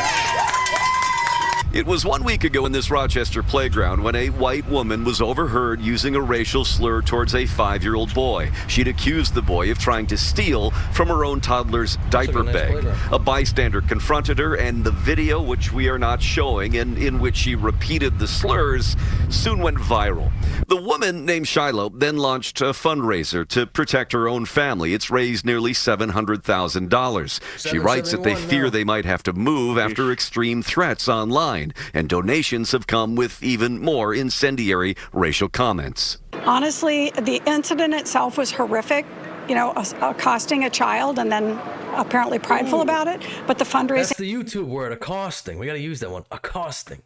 S18: It was 1 week ago in this Rochester playground when a white woman was overheard using a racial slur towards a 5-year-old boy. She'd accused the boy of trying to steal from her own toddler's diaper bag. A bystander confronted her, and the video, which we are not showing, and in which she repeated the slurs, soon went viral. The woman, named Shiloh, then launched a fundraiser to protect her own family. It's raised nearly $700,000. She writes that they fear they might have to move after extreme threats online, and donations have come with even more incendiary racial comments.
S19: Honestly, the incident itself was horrific, accosting a child and then apparently prideful about it, but the fundraising...
S1: That's the YouTube word, accosting. We got to use that one, accosting.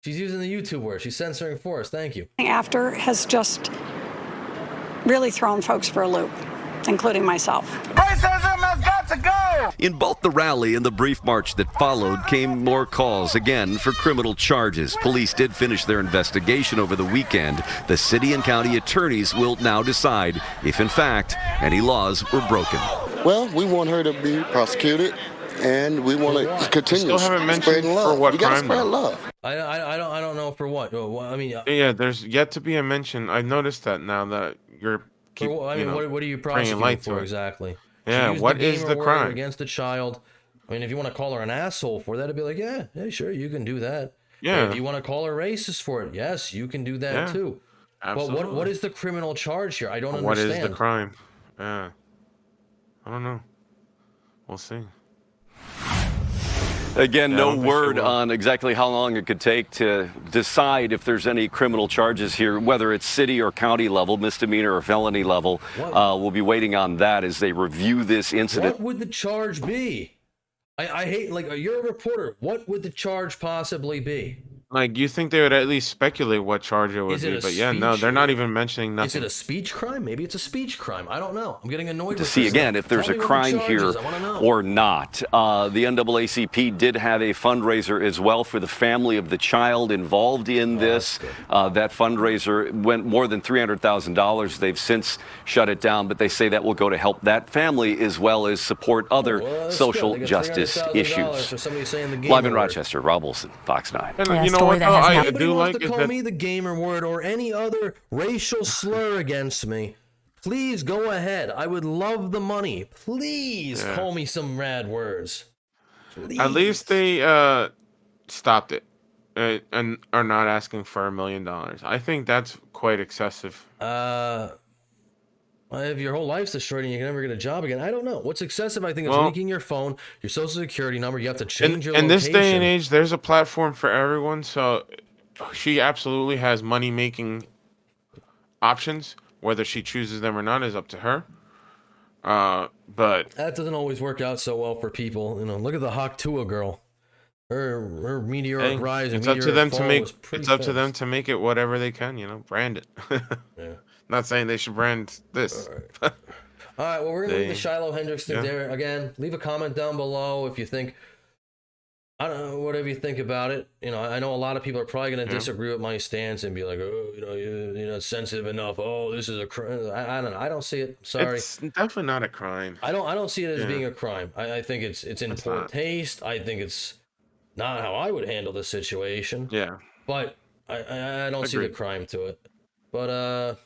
S1: She's using the YouTube word. She's censoring for us. Thank you.
S19: After has just really thrown folks for a loop, including myself.
S18: Racism has got to go! In both the rally and the brief march that followed came more calls, again, for criminal charges. Police did finish their investigation over the weekend. The city and county attorneys will now decide if, in fact, any laws were broken.
S20: Well, we want her to be prosecuted, and we want to continue
S2: Still haven't mentioned
S20: spreading love.
S2: for what
S20: you gotta
S2: crime,
S20: spread
S2: though.
S20: love.
S1: I don't know for what. I mean,
S2: Yeah, there's yet to be a mention. I noticed that now that you're
S1: what are you
S2: bringing
S1: prosecuting
S2: light
S1: for
S2: to it.
S1: exactly?
S2: Yeah, what is the crime?
S1: Against a child. I mean, if you want to call her an asshole for that, it'd be like, yeah, sure, you can do that.
S2: Yeah.
S1: But if you want to call her racist for it, yes, you can do that too.
S2: Absolutely.
S1: But what is the criminal charge here? I don't understand.
S2: What is the crime? Yeah. I don't know. We'll see.
S16: Again, no word on exactly how long it could take to decide if there's any criminal charges here, whether it's city or county level, misdemeanor or felony level. We'll be waiting on that as they review this incident.
S1: What would the charge be? I hate, you're a reporter. What would the charge possibly be?
S2: You think they would at least speculate what charge it would be, but yeah, no, they're not even mentioning nothing.
S1: Is it a speech crime? Maybe it's a speech crime. I don't know. I'm getting annoyed
S16: To
S1: with
S16: see
S1: this
S16: again
S1: stuff.
S16: if there's
S1: Tell
S16: a
S1: me what the
S16: crime
S1: charge
S16: here
S1: is. I wanna know.
S16: or not. The NAACP did have a fundraiser as well for the family of the child involved in this. That fundraiser went more than $300,000. They've since shut it down, but they say that will go to help that family as well as support other social justice issues. Live in Rochester, Rob Olson, Fox 9.
S2: And you know what, though? I do like
S1: to
S2: is
S1: call
S2: that
S1: me the gamer word or any other racial slur against me, please go ahead. I would love the money. Please call me some rad words. Please.
S2: at least they stopped it and are not asking for $1 million. I think that's quite excessive.
S1: If your whole life's destroyed and you can never get a job again, I don't know. What's excessive, I think, is leaking your phone, your social security number. You have to change your location.
S2: In this day and age, there's a platform for everyone, so she absolutely has money-making options. Whether she chooses them or not is up to her. But
S1: that doesn't always work out so well for people. Look at the Hawk-Tua girl. Her meteoric rise and
S2: it's up to them to make.
S1: It's
S2: up to them to make it whatever they can. Brand it.
S1: Yeah.
S2: Not saying they should brand this.
S1: All right, well, we're going to leave the Shiloh Hendrix thing there. Again, leave a comment down below if you think, I don't know, whatever you think about it. I know a lot of people are probably going to disagree with my stance and be like, oh, you're not sensitive enough. Oh, this is a crime. I don't know. I don't see it. Sorry.
S2: It's definitely not a crime.
S1: I don't see it as being a crime. I think it's in poor taste. I think it's not how I would handle this situation.
S2: Yeah.
S1: But I don't see the crime to it. But,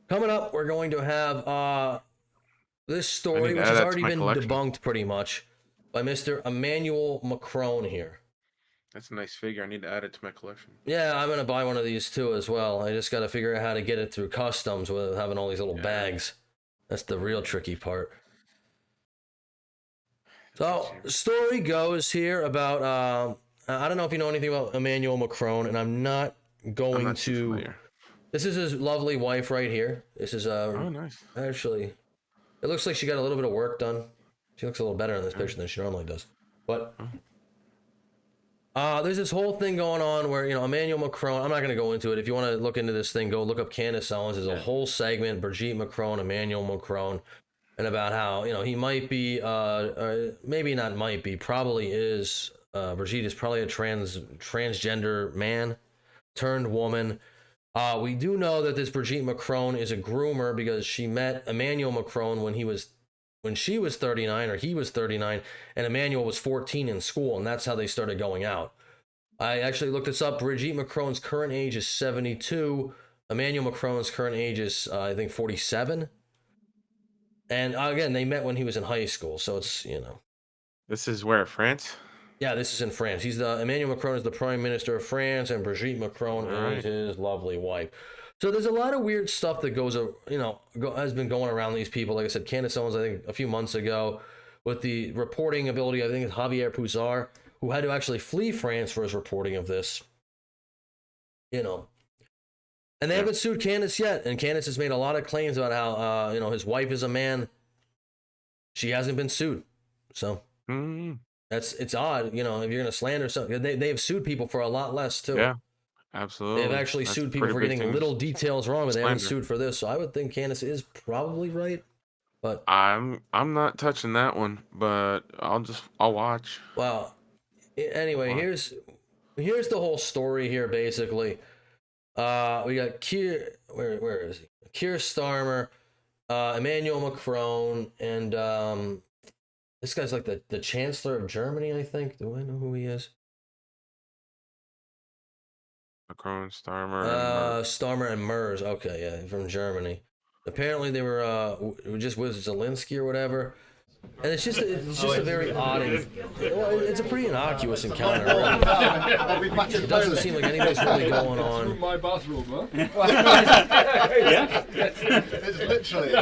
S1: coming up, we're going to have this story, which has already been debunked pretty much by Mr. Emmanuel Macron here.
S2: That's a nice figure. I need to add it to my collection.
S1: Yeah, I'm going to buy one of these too as well. I just got to figure out how to get it through customs without having all these little bags. That's the real tricky part. So, the story goes here about, I don't know if you know anything about Emmanuel Macron, and I'm not going to... This is his lovely wife right here. This is
S2: oh, nice.
S1: Actually, it looks like she got a little bit of work done. She looks a little better in this picture than she normally does. But there's this whole thing going on where Emmanuel Macron. I'm not going to go into it. If you want to look into this thing, go look up Candace Owens. There's a whole segment: Brigitte Macron, Emmanuel Macron, and about how he might be, maybe not might be, probably is. Brigitte is probably a transgender man turned woman. We do know that this Brigitte Macron is a groomer because she met Emmanuel Macron when she was 39 or he was 39, and Emmanuel was 14 in school, and that's how they started going out. I actually looked this up. Brigitte Macron's current age is 72. Emmanuel Macron's current age is, I think, 47. And again, they met when he was in high school, so it's, you know.
S2: This is where, France?
S1: Yeah, this is in France. Emmanuel Macron is the Prime Minister of France, and Brigitte Macron is his lovely wife. So there's a lot of weird stuff that goes, has been going around these people. Like I said, Candace Owens, I think a few months ago, with the reporting ability, I think it's Javier Puzar, who had to actually flee France for his reporting of this. You know. And they haven't sued Candace yet. And Candace has made a lot of claims about how, his wife is a man. She hasn't been sued. So it's odd, if you're going to slander something. They've sued people for a lot less, too.
S2: Yeah, absolutely.
S1: They've actually sued people for getting little details wrong, but they haven't sued for this. So I would think Candace is probably right. But
S2: I'm not touching that one, but I'll watch.
S1: Well, anyway, here's the whole story here, basically. We got where is he? Keir Starmer, Emmanuel Macron, and this guy's like the Chancellor of Germany, I think. Do I know who he is?
S2: Macron, Starmer,
S1: Starmer and Merz. Okay, yeah, from Germany. Apparently they were just with Zelensky or whatever. And it's just a very odd, it's a pretty innocuous encounter. Really. It doesn't seem like anything's really going on.
S21: My bathroom, huh?
S22: Yeah. It's literally.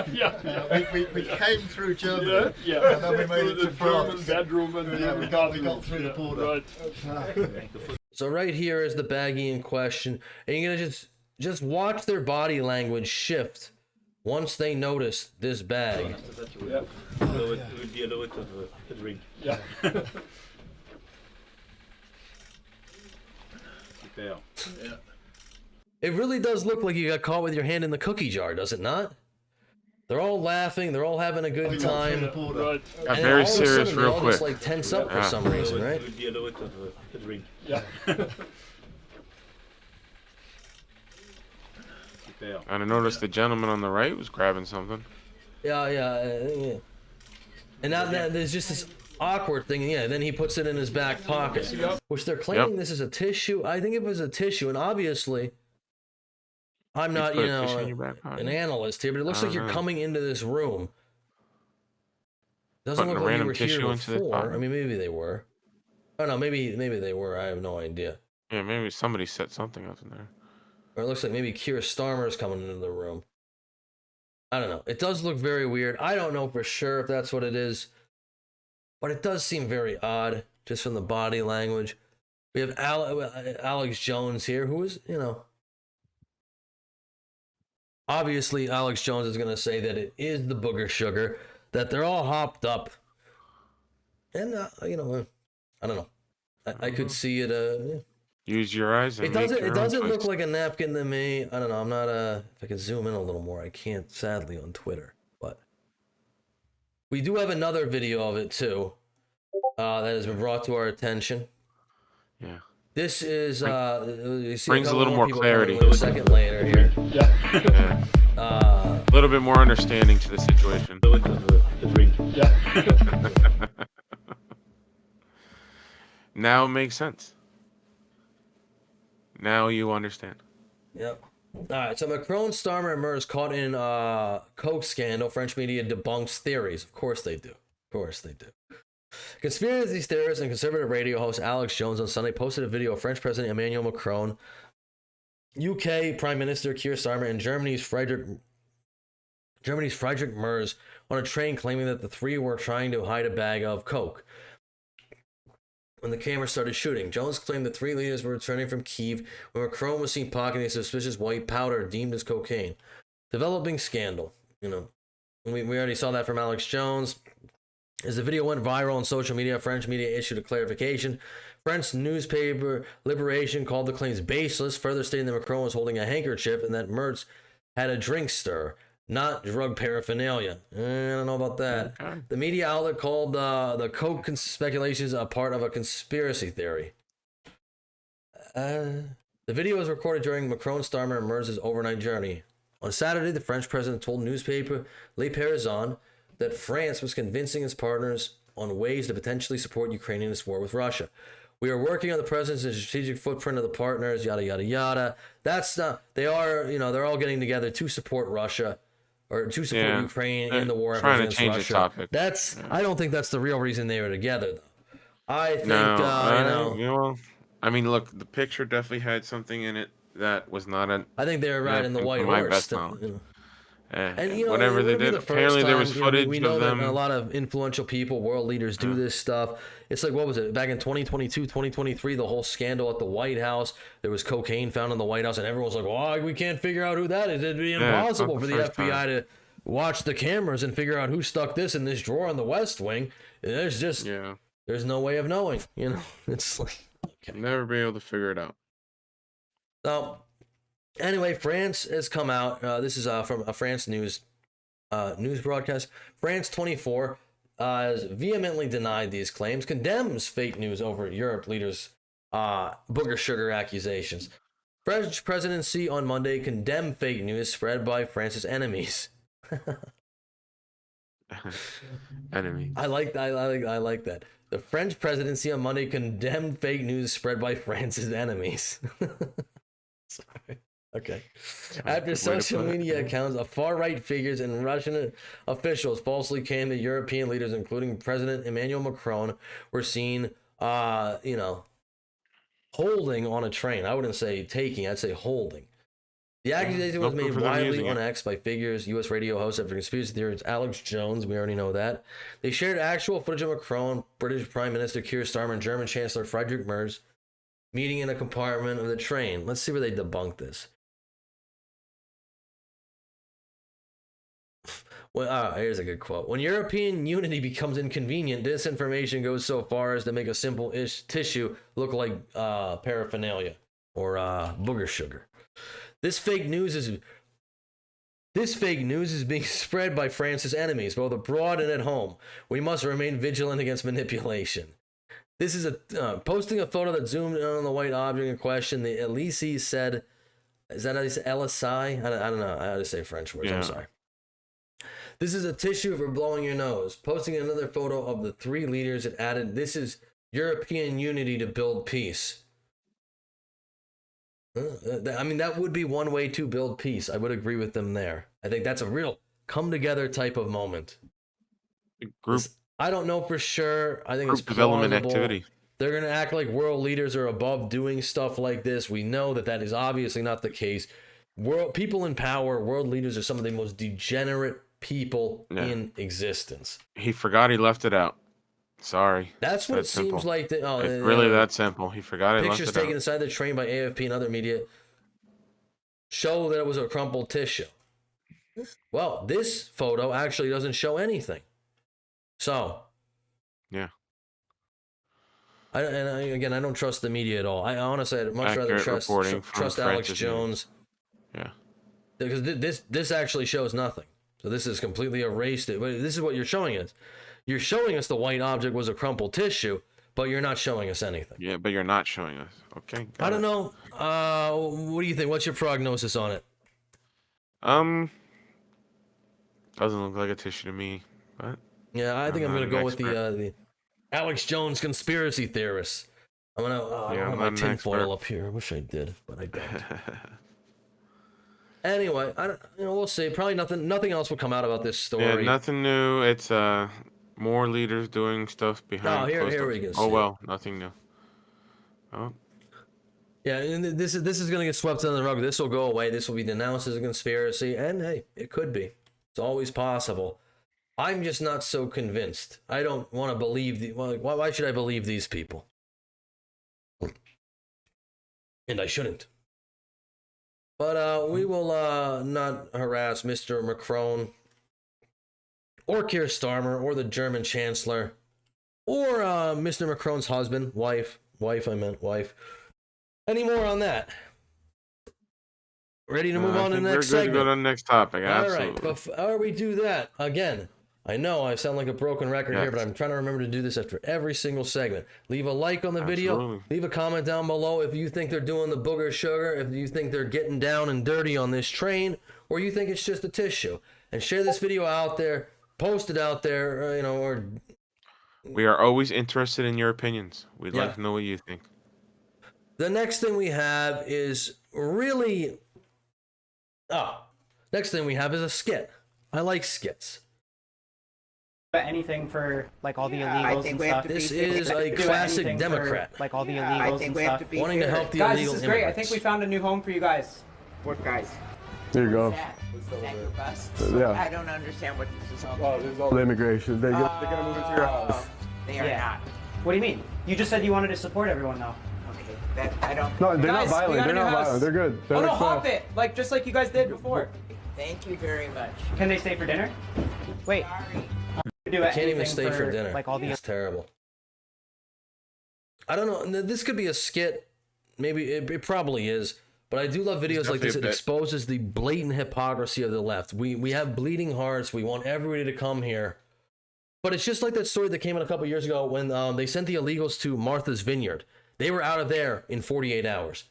S22: We came through Germany, and then we made it to France.
S21: Bedroom and
S22: we got through the border.
S21: Right.
S1: So right here is the baggie in question, and you're gonna just watch their body language shift once they notice this bag.
S21: Yeah.
S22: It would be a little bit of a drink.
S21: Yeah.
S1: It really does look like you got caught with your hand in the cookie jar, does it not? They're all laughing. They're all having a good time.
S21: Right.
S2: Got very serious
S1: they
S2: real
S1: all
S2: quick.
S1: just like tense up for some reason, right?
S22: It would be a little bit of a drink.
S21: Yeah.
S2: And I noticed the gentleman on the right was grabbing something.
S1: Yeah. And now there's just this awkward thing. Yeah, then he puts it in his back pocket, which they're claiming this is a tissue. I think it was a tissue, and obviously, I'm not, an analyst here, but it looks like you're coming into this room. Doesn't look like you were here before. I mean, maybe they were. Oh no, maybe they were. I have no idea.
S2: Yeah, maybe somebody set something up in there.
S1: Or it looks like maybe Keir Starmer is coming into the room. I don't know. It does look very weird. I don't know for sure if that's what it is. But it does seem very odd, just from the body language. We have Alex Jones here, who is, obviously Alex Jones is going to say that it is the booger sugar, that they're all hopped up. And, I don't know. I could see it,
S2: Use your eyes. And
S1: it doesn't look like a napkin to me. I don't know. I'm not if I could zoom in a little more, I can't sadly on Twitter. But we do have another video of it too, that has been brought to our attention.
S2: Yeah.
S1: This is you see
S2: brings a little more clarity.
S1: A second later here.
S2: Yeah. A little bit more understanding to the situation.
S21: Yeah.
S2: Now it makes sense. Now you understand.
S1: Yep. All right. So Macron, Starmer, and Merz caught in Coke scandal. French media debunks theories. Of course they do. Conspiracy theorist and conservative radio host Alex Jones on Sunday posted a video of French President Emmanuel Macron, UK Prime Minister Keir Starmer, and Germany's Friedrich Merz on a train, claiming that the three were trying to hide a bag of Coke. When the camera started shooting, Jones claimed the three leaders were returning from Kyiv when Macron was seen pocketing suspicious white powder deemed as cocaine. Developing scandal. We already saw that from Alex Jones. As the video went viral on social media, French media issued a clarification. French newspaper Liberation called the claims baseless, further stating that Macron was holding a handkerchief and that Merz had a drink stir, not drug paraphernalia. I don't know about that. Okay. The media outlet called the Coke speculations a part of a conspiracy theory. The video was recorded during Macron, Starmer, and Merz's overnight journey. On Saturday, the French president told newspaper Le Parisien that France was convincing its partners on ways to potentially support Ukraine in its war with Russia. We are working on the presence and strategic footprint of the partners, yada, yada, yada. That's not, they are, they're all getting together to support Russia or to support Ukraine in the war
S2: trying to
S1: against
S2: change
S1: Russia.
S2: the topic.
S1: I don't think that's the real reason they were together, though. I think,
S2: I mean, look, the picture definitely had something in it that was not a.
S1: I think they were riding the white
S2: my
S1: horse.
S2: best knowledge.
S1: And
S2: whatever they did, apparently there was footage
S1: we know
S2: of them.
S1: That a lot of influential people, world leaders, do this stuff. It's like, what was it, back in 2022, 2023, the whole scandal at the White House. There was cocaine found in the White House, and everyone's like, "Well, we can't figure out who that is. It'd be impossible for the FBI to watch the cameras and figure out who stuck this in this drawer in the West Wing." And there's just there's no way of knowing. It's like
S2: never be able to figure it out.
S1: So. Anyway, France has come out. This is from a France news broadcast. France 24 has vehemently denied these claims, condemns fake news over Europe leaders' booger sugar accusations. French presidency on Monday condemned fake news spread by France's enemies.
S2: Enemy.
S1: I like that. The French presidency on Monday condemned fake news spread by France's enemies. Sorry. Okay. After social media accounts of far-right figures and Russian officials falsely claimed that European leaders, including President Emmanuel Macron, were seen, holding on a train. I wouldn't say taking, I'd say holding. The accusation was made widely on X by figures, U.S. radio hosts after conspiracy theorist Alex Jones. We already know that. They shared actual footage of Macron, British Prime Minister Keir Starmer, and German Chancellor Friedrich Merz meeting in a compartment of the train. Let's see where they debunk this. Well, here's a good quote. When European unity becomes inconvenient, disinformation goes so far as to make a simple tissue look like paraphernalia or booger sugar. This fake news is being spread by France's enemies, both abroad and at home. We must remain vigilant against manipulation. This is posting a photo that zoomed in on the white object in question. The Elysee said, is that how you say Elysee? I don't know how to say French words. I'm sorry. This is a tissue for blowing your nose. Posting another photo of the three leaders, it added, this is European unity to build peace. I mean, that would be one way to build peace. I would agree with them there. I think that's a real come together type of moment. I don't know for sure. I think it's
S2: development
S1: plausible.
S2: Activity.
S1: They're going to act like world leaders are above doing stuff like this. We know that is obviously not the case. People in power, world leaders are some of the most degenerate people in existence.
S2: He forgot he left it out. Sorry.
S1: That's what it seems like.
S2: It's really that simple. He forgot he left it out.
S1: Pictures taken inside the train by AFP and other media show that it was a crumpled tissue. Well, this photo actually doesn't show anything. So.
S2: Yeah.
S1: Again, I don't trust the media at all. I honestly, I'd much rather trust Alex Jones.
S2: Yeah.
S1: Because this actually shows nothing. So this is completely erased. This is what you're showing us. You're showing us the white object was a crumpled tissue, but you're not showing us anything.
S2: Yeah, but you're not showing us. Okay.
S1: I don't know. What do you think? What's your prognosis on it?
S2: Doesn't look like a tissue to me, but
S1: yeah, I think I'm gonna go with the Alex Jones conspiracy theorists. I'm gonna I don't have my tinfoil up here. I wish I did, but I don't. Anyway, we'll see. Probably nothing else will come out about this story.
S2: Yeah, nothing new. It's more leaders doing stuff behind.
S1: Here we go.
S2: Oh well, nothing new. Oh.
S1: Yeah, and this is gonna get swept under the rug. This will go away. This will be denounced as a conspiracy, and hey, it could be. It's always possible. I'm just not so convinced. I don't want to believe why should I believe these people? And I shouldn't. But we will not harass Mr. Macron or Keir Starmer or the German Chancellor or Mr. Macron's husband, wife, any more on that. Ready to move on to the next segment?
S2: We're good to go to the next topic. Absolutely.
S1: All right, before we do that, again, I know I sound like a broken record here, but I'm trying to remember to do this after every single segment. Leave a like on the video. Leave a comment down below if you think they're doing the booger sugar, if you think they're getting down and dirty on this train, or you think it's just a tissue. And share this video out there, post it out there,
S2: We are always interested in your opinions. We'd like to know what you think.
S1: The next thing we have is really... next thing we have is a skit. I like skits.
S3: Anything for like all the illegals and stuff.
S1: This is a classic Democrat.
S3: Like all the illegals and stuff.
S1: Wanting to help the
S3: guys,
S1: illegal
S3: this is great.
S1: immigrants.
S3: I think we found a new home for you guys. What guys?
S4: There you go.
S23: Is that your bus?
S4: Yeah.
S23: I don't understand what this is all
S4: Well, this is all the immigration. They're gonna move into your house.
S23: They are not.
S3: What do you mean? You just said you wanted to support everyone though.
S23: Okay, that I don't.
S4: No, they're
S3: Guys,
S4: not
S3: we
S4: violent.
S3: got a
S4: They're
S3: new
S4: not
S3: house.
S4: violent. They're good. They're
S3: Oh no,
S4: like
S3: hop it! Like just like you guys did before.
S23: Thank you very much.
S3: Can they stay for dinner? Wait. Do
S1: I can't even
S3: anything
S1: stay for dinner.
S3: Like all the
S1: It's terrible. I don't know. This could be a skit. Maybe it probably is. But I do love videos like this. It exposes the blatant hypocrisy of the left. We have bleeding hearts. We want everybody to come here. But it's just like that story that came out a couple years ago when they sent the illegals to Martha's Vineyard. They were out of there in 48 hours.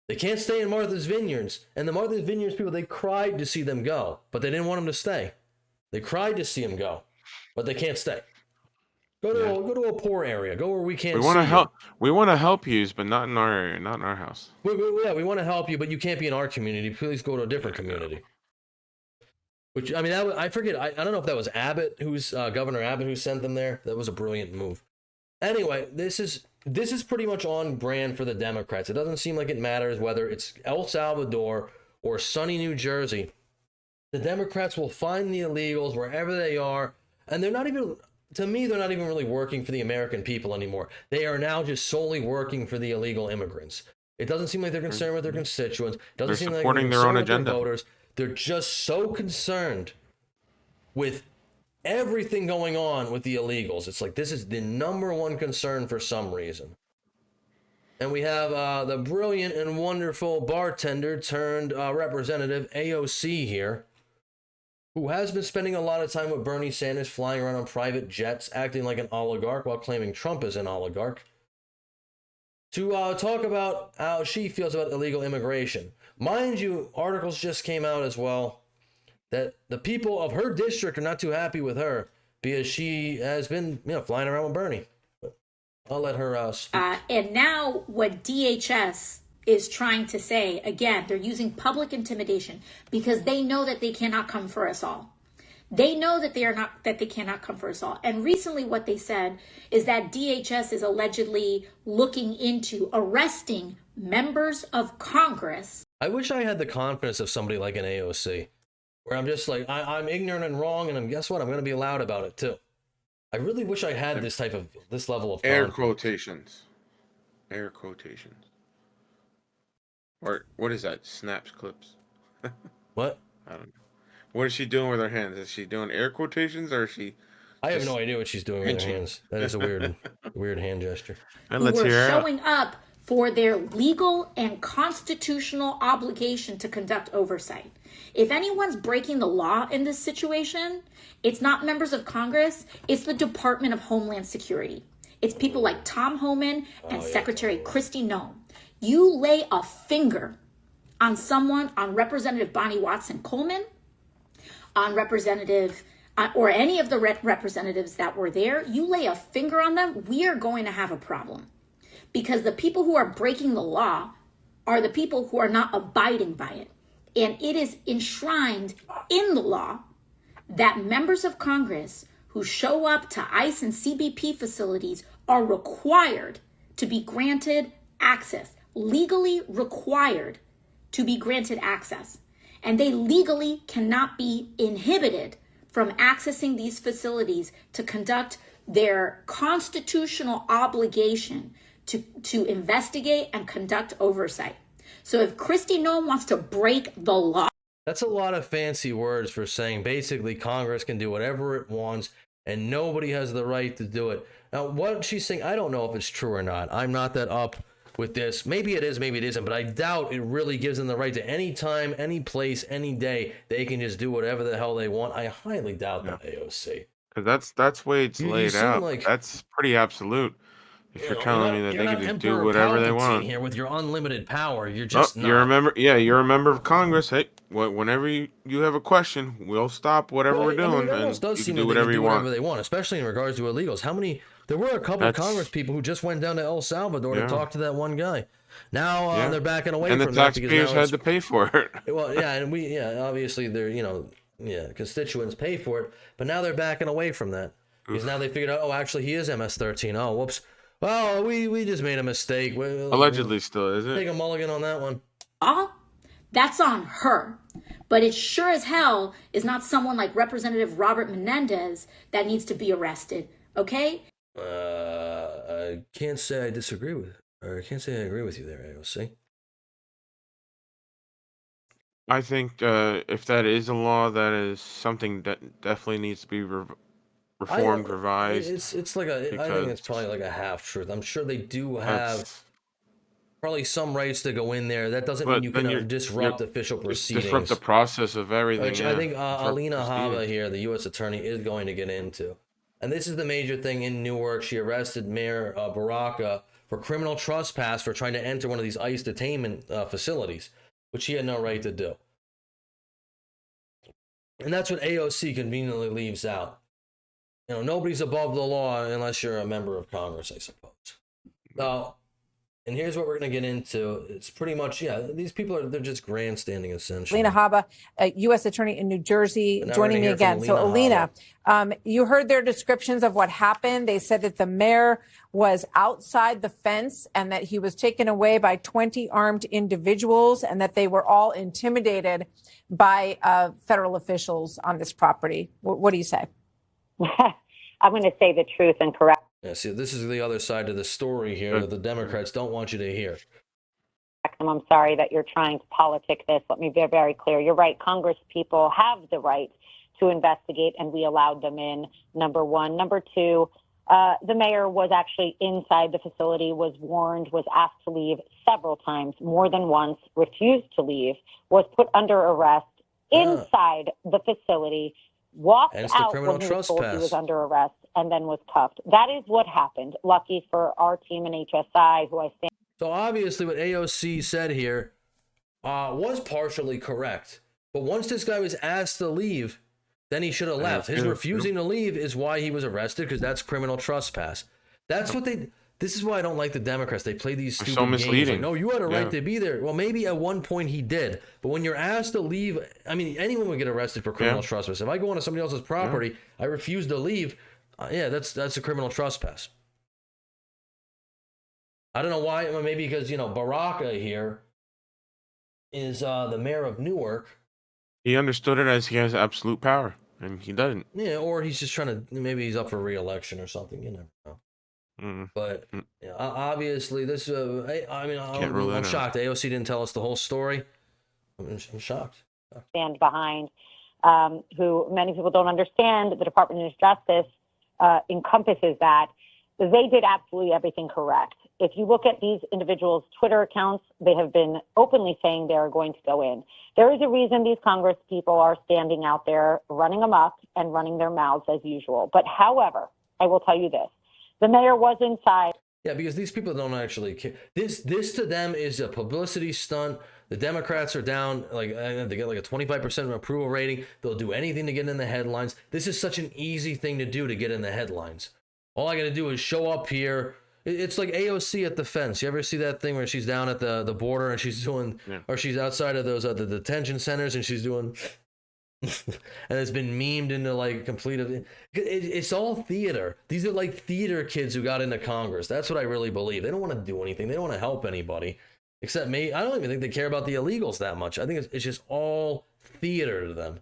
S1: They can't stay in Martha's Vineyards. And the Martha's Vineyards people, they cried to see them go. But they didn't want them to stay. They cried to see them go. But they can't stay. Go to a poor area. Go where we can't.
S2: We want to help. We want to help you, but not in our area, not in our house.
S1: We want to help you, but you can't be in our community. Please go to a different community. Which I mean, I forget. I don't know if that was Abbott, Governor Abbott, who sent them there. That was a brilliant move. Anyway, this is pretty much on brand for the Democrats. It doesn't seem like it matters whether it's El Salvador or sunny New Jersey. The Democrats will find the illegals wherever they are. And they're not even, to me, they're not even really working for the American people anymore. They are now just solely working for the illegal immigrants. It doesn't seem like they're concerned with their constituents. It doesn't seem like they're
S2: supporting their own
S1: concerned with
S2: agenda.
S1: their voters. They're just so concerned with everything going on with the illegals. It's like this is the number one concern for some reason. And we have the brilliant and wonderful bartender turned representative AOC here, who has been spending a lot of time with Bernie Sanders, flying around on private jets, acting like an oligarch while claiming Trump is an oligarch, to talk about how she feels about illegal immigration. Mind you, articles just came out as well that the people of her district are not too happy with her because she has been, flying around with Bernie. But I'll let her speak.
S24: And now what DHS is trying to say, again, they're using public intimidation because they know that they cannot come for us all. They know that they cannot come for us all. And recently what they said is that DHS is allegedly looking into arresting members of Congress.
S1: I wish I had the confidence of somebody like an AOC, where I'm just like, I'm ignorant and wrong, and guess what? I'm going to be loud about it too. I really wish I had this level of
S2: Air
S1: confidence.
S2: quotations. Air quotations. Or what is that? Snaps clips.
S1: What?
S2: I don't know. What is she doing with her hands? Is she doing air quotations or is she?
S1: I have no idea what she's doing with her hands. That is a weird hand gesture.
S2: And
S24: Who
S2: let's
S24: were
S2: hear her out.
S24: showing up for their legal and constitutional obligation to conduct oversight. If anyone's breaking the law in this situation, it's not members of Congress, it's the Department of Homeland Security. It's people like Tom Homan and Secretary Kristi Noem. You lay a finger on someone, on Representative Bonnie Watson Coleman, on Representative, or any of the representatives that were there, you lay a finger on them, we are going to have a problem. Because the people who are breaking the law are the people who are not abiding by it. And it is enshrined in the law that members of Congress who show up to ICE and CBP facilities are required to be granted access, legally required to be granted access. And they legally cannot be inhibited from accessing these facilities to conduct their constitutional obligation to investigate and conduct oversight. So if Kristi Noem wants to break the law.
S1: That's a lot of fancy words for saying basically Congress can do whatever it wants and nobody has the right to do it. Now, what she's saying, I don't know if it's true or not. I'm not that up with this. Maybe it is, maybe it isn't, but I doubt it really gives them the right to any time, any place, any day. They can just do whatever the hell they want. I highly doubt that, AOC.
S2: Because that's the way it's laid
S1: seem
S2: out.
S1: like-
S2: that's pretty absolute. If you're telling me that
S1: You're
S2: they
S1: not
S2: can just
S1: Emperor
S2: do whatever they
S1: Palpatine
S2: want.
S1: here with your unlimited power. You're just not.
S2: You're a member. Yeah, you're a member of Congress. Hey, whenever you have a question, we'll stop whatever we're
S1: Well, I mean,
S2: doing,
S1: it
S2: and
S1: almost does
S2: you
S1: seem
S2: can do
S1: like they
S2: whatever
S1: can
S2: you
S1: do
S2: want.
S1: whatever they want, especially in regards to illegals. How many There were a couple of Congress people who just went down to El Salvador to talk to that one guy. Now they're backing away from that.
S2: And the taxpayers had to pay for it.
S1: Well, yeah, and obviously they're, constituents pay for it, but now they're backing away from that. Because now they figured out, actually he is MS-13. Oh, whoops. Well, we just made a mistake.
S2: Allegedly still, is it?
S1: Take a mulligan on that one.
S24: That's on her. But it sure as hell is not someone like Representative Robert Menendez that needs to be arrested, okay?
S1: I can't say I disagree with, or I can't say I agree with you there, AOC.
S2: I think if that is a law, that is something that definitely needs to be reformed, revised.
S1: It's like I think it's probably like a half truth. I'm sure they do have probably some rights to go in there. That doesn't mean you can disrupt official proceedings.
S2: Disrupt the process of everything.
S1: Which I think Alina Habba here, the U.S. attorney, is going to get into. And this is the major thing in Newark. She arrested Mayor Baraka for criminal trespass for trying to enter one of these ICE detainment facilities, which she had no right to do. And that's what AOC conveniently leaves out. Nobody's above the law unless you're a member of Congress, I suppose. Now, and here's what we're going to get into. It's pretty much, these people they're just grandstanding, essentially.
S5: Alina Habba, a U.S. attorney in New Jersey, joining me again. So, Alina, you heard their descriptions of what happened. They said that the mayor was outside the fence and that he was taken away by 20 armed individuals and that they were all intimidated by federal officials on this property. What do you say?
S8: I'm going to say the truth and correct.
S1: Yeah, see, this is the other side of the story here that the Democrats don't want you to hear.
S8: I'm sorry that you're trying to politic this. Let me be very clear. You're right. Congress people have the right to investigate, and we allowed them in, number one. Number two, the mayor was actually inside the facility, was warned, was asked to leave several times, more than once, refused to leave, was put under arrest inside the facility, walked out when he was told he was under arrest, and then was cuffed. That is what happened. Lucky for our team in HSI, who I stand.
S1: So obviously what AOC said here was partially correct. But once this guy was asked to leave, then he should have left. His refusing to leave is why he was arrested, because that's criminal trespass. That's what they... This is why I don't like the Democrats. They play these stupid games. Like, no, you had a right to be there. Well, maybe at one point he did. But when you're asked to leave, I mean, anyone would get arrested for criminal trespass. If I go onto somebody else's property, I refuse to leave, that's a criminal trespass. I don't know why. Maybe because, Baraka here is the mayor of Newark.
S2: He understood it as he has absolute power, and he doesn't.
S1: Yeah, or he's just trying to, maybe he's up for re-election or something. You never know. But obviously, this. I'm shocked. AOC didn't tell us the whole story. I'm shocked.
S8: Stand behind, who many people don't understand. The Department of Justice encompasses that. They did absolutely everything correct. If you look at these individuals' Twitter accounts, they have been openly saying they are going to go in. There is a reason these Congress people are standing out there running amok and running their mouths as usual. But however, I will tell you this. The mayor was inside.
S1: Yeah, because these people don't actually care. This to them is a publicity stunt. The Democrats are down, they get like a 25% approval rating. They'll do anything to get in the headlines. This is such an easy thing to do to get in the headlines. All I got to do is show up here. It's like AOC at the fence. You ever see that thing where she's down at the border and she's doing, or she's outside of those the detention centers and she's doing... and it's been memed into like complete. It's all theater. These are like theater kids who got into Congress. That's what I really believe. They don't want to do anything. They don't want to help anybody, except me. I don't even think they care about the illegals that much. I think it's just all theater to them.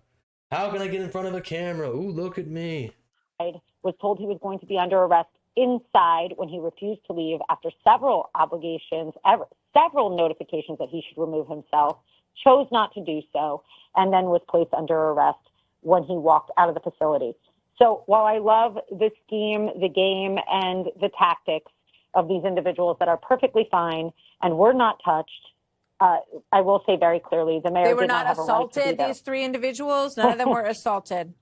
S1: How can I get in front of a camera? Ooh, look at me.
S8: Was told he was going to be under arrest inside when he refused to leave after several obligations, several notifications that he should remove himself. Chose not to do so, and then was placed under arrest when he walked out of the facility. So while I love the scheme, the game, and the tactics of these individuals that are perfectly fine and were not touched, I will say very clearly, the mayor
S5: They were
S8: did not have
S5: assaulted,
S8: a right to be there.
S5: these three individuals? None of them were assaulted.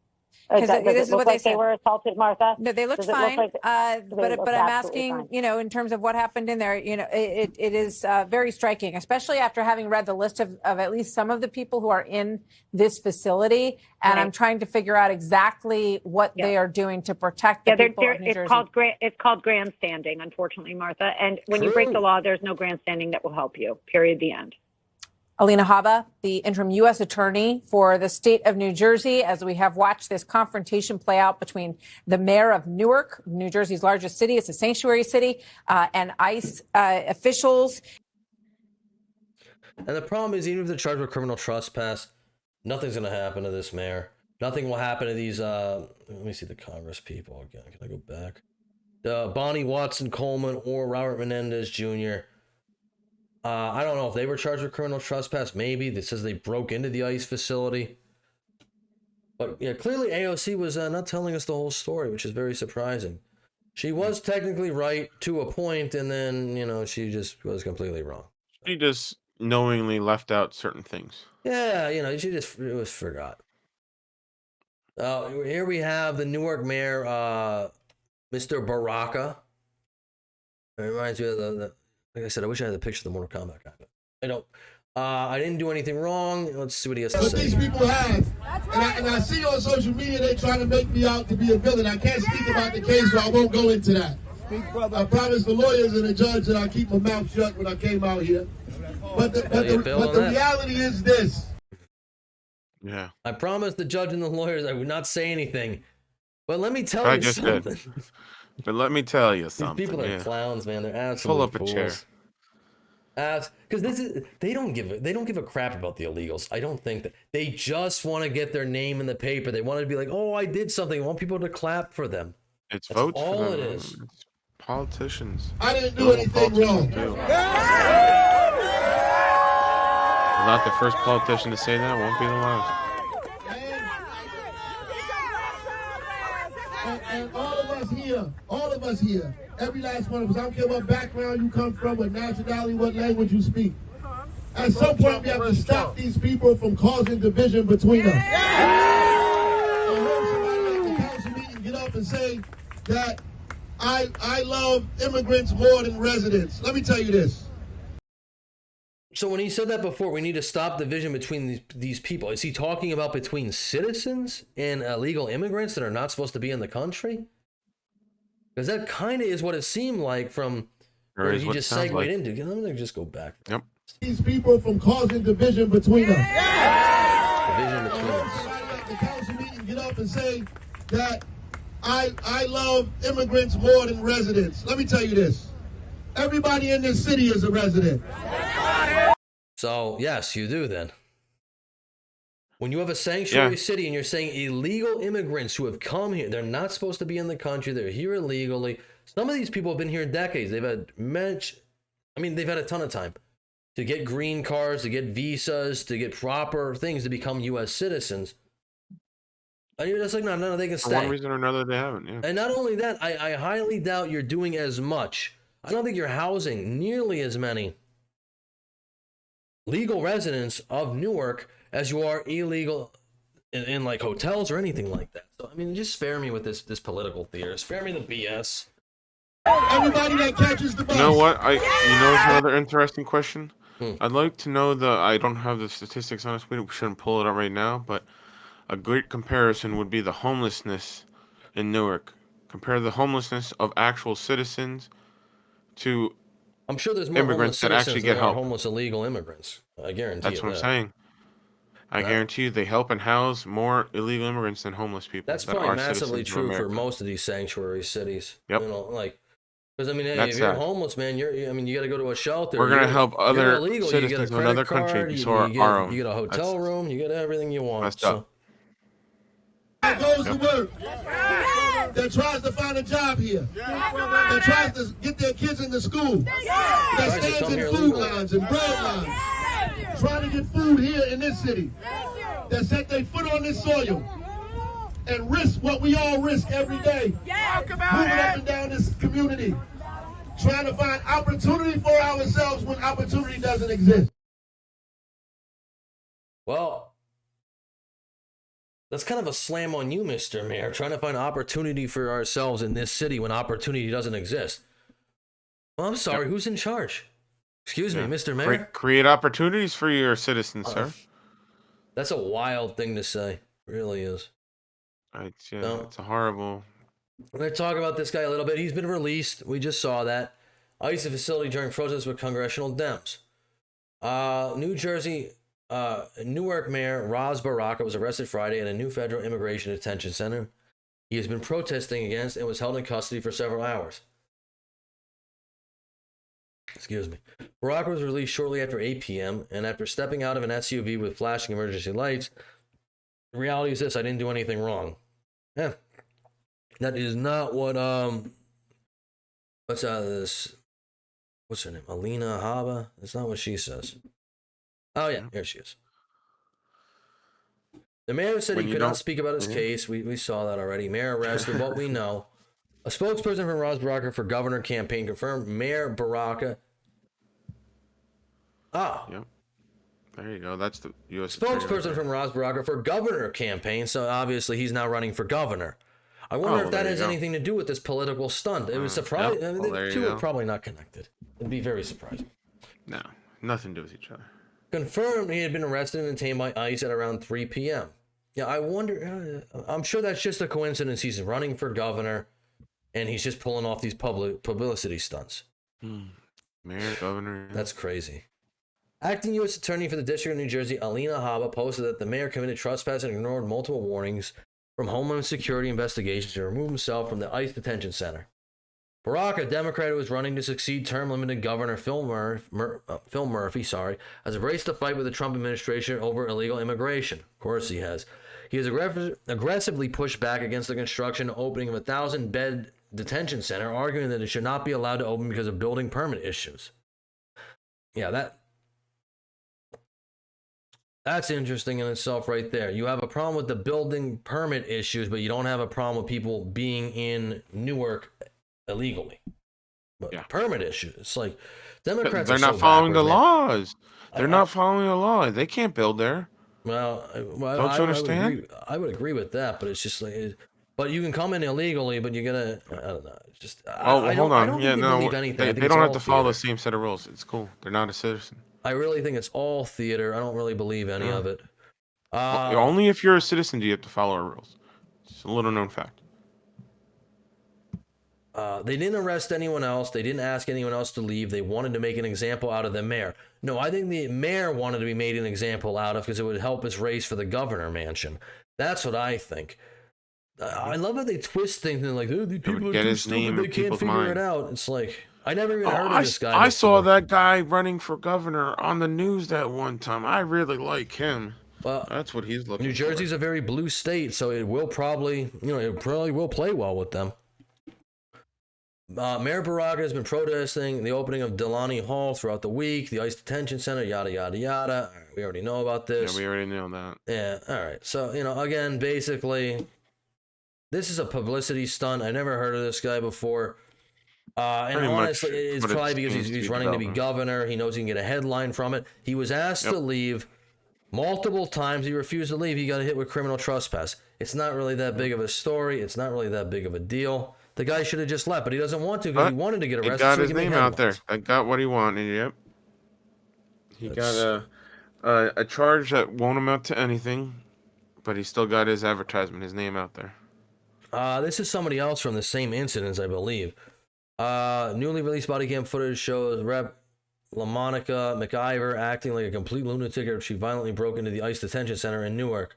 S5: Because
S8: Does
S5: this
S8: it
S5: is
S8: look
S5: what
S8: like
S5: they
S8: they
S5: said.
S8: were assaulted, Martha?
S5: No, they looked
S8: Does it look
S5: fine.
S8: like
S5: But
S8: look
S5: I'm
S8: absolutely
S5: asking,
S8: fine?
S5: in terms of what happened in there, it is very striking, especially after having read the list of at least some of the people who are in this facility. And
S8: Right.
S5: I'm trying to figure out exactly what they are doing to protect the people of New Jersey.
S8: It's called grandstanding, unfortunately, Martha. And when you break the law, there's no grandstanding that will help you. Period. The end.
S5: Alina Habba, the interim U.S. attorney for the state of New Jersey, as we have watched this confrontation play out between the mayor of Newark, New Jersey's largest city, it's a sanctuary city, and ICE officials.
S1: And the problem is, even if they're charged with criminal trespass, nothing's going to happen to this mayor. Nothing will happen to these, let me see the Congress people again. Can I go back? Bonnie Watson Coleman or Robert Menendez Jr. I don't know if they were charged with criminal trespass. Maybe it says they broke into the ICE facility. But yeah, clearly AOC was not telling us the whole story, which is very surprising. She was technically right to a point, and then, she just was completely wrong.
S2: She just knowingly left out certain things.
S1: Yeah, she just forgot. Here we have the Newark mayor, Mr. Baraka. It reminds me of the like I said, I wish I had the picture of the Mortal Kombat guy, but I don't. I didn't do anything wrong. Let's see what he has to
S17: What
S1: say.
S17: these people have, and I see on social media they're trying to make me out to be a villain. I can't speak about the case, so I won't go into that. I promised the lawyers and the judge that I'd keep my mouth shut when I came out here. But the reality is this.
S2: Yeah.
S1: I promised the judge and the lawyers I would not say anything. But let me tell you something.
S2: But let me tell you something.
S1: These people are clowns, man. They're absolutely
S2: Pull up a chair.
S1: Because they don't give a crap about the illegals. I don't think that they just want to get their name in the paper. They want to be like, oh, I did something. I want people to clap for them.
S2: It's
S1: That's
S2: votes
S1: all
S2: for them.
S1: it is.
S2: It's politicians.
S17: I didn't do anything wrong.
S2: I'm not the first politician to say that. Won't be the last.
S17: And all of us here, every last one of us, I don't care what background you come from, what nationality, what language you speak. At some point, we have to stop these people from causing division between us. I heard somebody at the council meeting get up and say that I love immigrants more than residents. Let me tell you this.
S1: So when he said that before, we need to stop division between these people. Is he talking about between citizens and illegal immigrants that are not supposed to be in the country? Because that kind of is what it seemed like from where he just segued into. I'm going to just go back.
S2: Yep.
S17: These people from causing division between us.
S1: Division between us.
S17: Somebody at the council meeting get up and say that I love immigrants more than residents. Let me tell you this. Everybody in this city is a resident.
S1: So, yes, you do then. When you have a sanctuary city and you're saying illegal immigrants who have come here, they're not supposed to be in the country, they're here illegally. Some of these people have been here decades. They've had they've had a ton of time to get green cards, to get visas, to get proper things to become U.S. citizens. And you're just like, no, they can stay.
S2: For one reason or another, they haven't. Yeah.
S1: And not only that, I highly doubt you're doing as much. I don't think you're housing nearly as many legal residents of Newark as you are illegal in like hotels or anything like that. So, just spare me with this political theater. Spare me the BS.
S17: Everybody that catches the bus.
S2: You know what? It's another interesting question. I'd like to know I don't have the statistics on us. We shouldn't pull it up right now, but a great comparison would be the homelessness in Newark. Compare the homelessness of actual citizens to
S1: I'm sure there's more
S2: immigrants that actually get help.
S1: Homeless illegal immigrants. I guarantee
S2: That's
S1: you
S2: what I'm saying. I guarantee you they help and house more illegal immigrants than homeless people.
S1: That's probably massively true for most of these sanctuary cities.
S2: Yep.
S1: Because if you're homeless, man, you got to go to a shelter.
S2: We're gonna help other citizens of another country so our own.
S1: You get a hotel room. You get everything you want.
S2: Messed up.
S17: That goes to work, that tries to find a job here, that tries to get their kids into school, that stands in food lines and bread lines, trying to get food here in this city, that set their foot on this soil and risk what we all risk every day, moving up and down this community, trying to find opportunity for ourselves when opportunity doesn't exist.
S1: Well, That's kind of a slam on you, Mr. Mayor, trying to find opportunity for ourselves in this city when opportunity doesn't exist. Well, I'm sorry, who's in charge? Excuse me, Mr. Mayor?
S2: Create opportunities for your citizens, sir.
S1: That's a wild thing to say. It really is.
S2: It's a horrible...
S1: We're going to talk about this guy a little bit. He's been released. We just saw that. ICE facility during protests with congressional Dems. New Jersey... Newark Mayor Ras Baraka was arrested Friday at a new federal immigration detention center he has been protesting against and was held in custody for several hours. Excuse me. Baraka was released shortly after 8 p.m. and after stepping out of an SUV with flashing emergency lights. The reality is this: I didn't do anything wrong. Yeah, that is not what what's her name? Alina Haba. That's not what she says. Oh, yeah, here she is. The mayor said he could not speak about his case. We saw that already. Mayor arrested, what we know. A spokesperson from Ras Baraka for governor campaign confirmed Mayor Baraka.
S2: Yep. There you go. That's the U.S.
S1: Spokesperson from Ras Baraka for governor campaign. So obviously he's now running for governor. I wonder if that has anything to do with this political stunt. It was surprising. I mean, the two are probably not connected. It'd be very surprising.
S2: No, nothing to do with each other.
S1: Confirmed he had been arrested and detained by ICE at around 3 p.m. Yeah, I wonder, I'm sure that's just a coincidence. He's running for governor and he's just pulling off these publicity stunts.
S2: Mayor, governor.
S1: That's crazy. Acting U.S. Attorney for the District of New Jersey, Alina Haba, posted that the mayor committed trespass and ignored multiple warnings from Homeland Security investigations to remove himself from the ICE detention center. Baraka, a Democrat who was running to succeed term-limited Governor Phil Murphy, has embraced the fight with the Trump administration over illegal immigration. Of course he has. He has aggressively pushed back against the construction and opening of a 1,000-bed detention center, arguing that it should not be allowed to open because of building permit issues. Yeah, that's interesting in itself right there. You have a problem with the building permit issues, but you don't have a problem with people being in Newark illegally. But permit issues. It's like Democrats
S2: they're not following the laws. They're not following the law. They can't build there.
S1: Well,
S2: don't you understand?
S1: I would agree with that, but it's just like, but you can come in illegally, but you're gonna, I don't know. It's just
S2: hold on.
S1: They
S2: don't have to follow the same set of rules. It's cool. They're not a citizen.
S1: I really think it's all theater. I don't really believe any of it.
S2: Only if you're a citizen do you have to follow our rules. It's a little known fact.
S1: They didn't arrest anyone else. They didn't ask anyone else to leave. They wanted to make an example out of the mayor. No, I think the mayor wanted to be made an example out of because it would help his race for the governor mansion. That's what I think. I love how they twist things and like, oh, these people are too stupid. They can't figure it out. It's like, I never even heard of this guy.
S2: I saw that guy running for governor on the news that one time. I really like him.
S1: Well,
S2: that's what he's looking for.
S1: New Jersey's a very blue state, so it will probably, will play well with them. Mayor Baraka has been protesting the opening of Delaney Hall throughout the week, the ICE detention center, yada, yada, yada. Right, we already know about this.
S2: Yeah, we already know that.
S1: Yeah, all right. So, again, basically, this is a publicity stunt. I never heard of this guy before. And honestly, it's probably because he's running to be governor. He knows he can get a headline from it. He was asked to leave multiple times. He refused to leave. He got hit with criminal trespass. It's not really that big of a story. It's not really that big of a deal. The guy should have just left, but he doesn't want to because he wanted to get arrested.
S2: He got his name out there. I got what he wanted. Yep. He got a charge that won't amount to anything, but he still got his advertisement, his name out there.
S1: This is somebody else from the same incidents, I believe. Newly released body cam footage shows Rep. LaMonica McIver acting like a complete lunatic after she violently broke into the ICE detention center in Newark.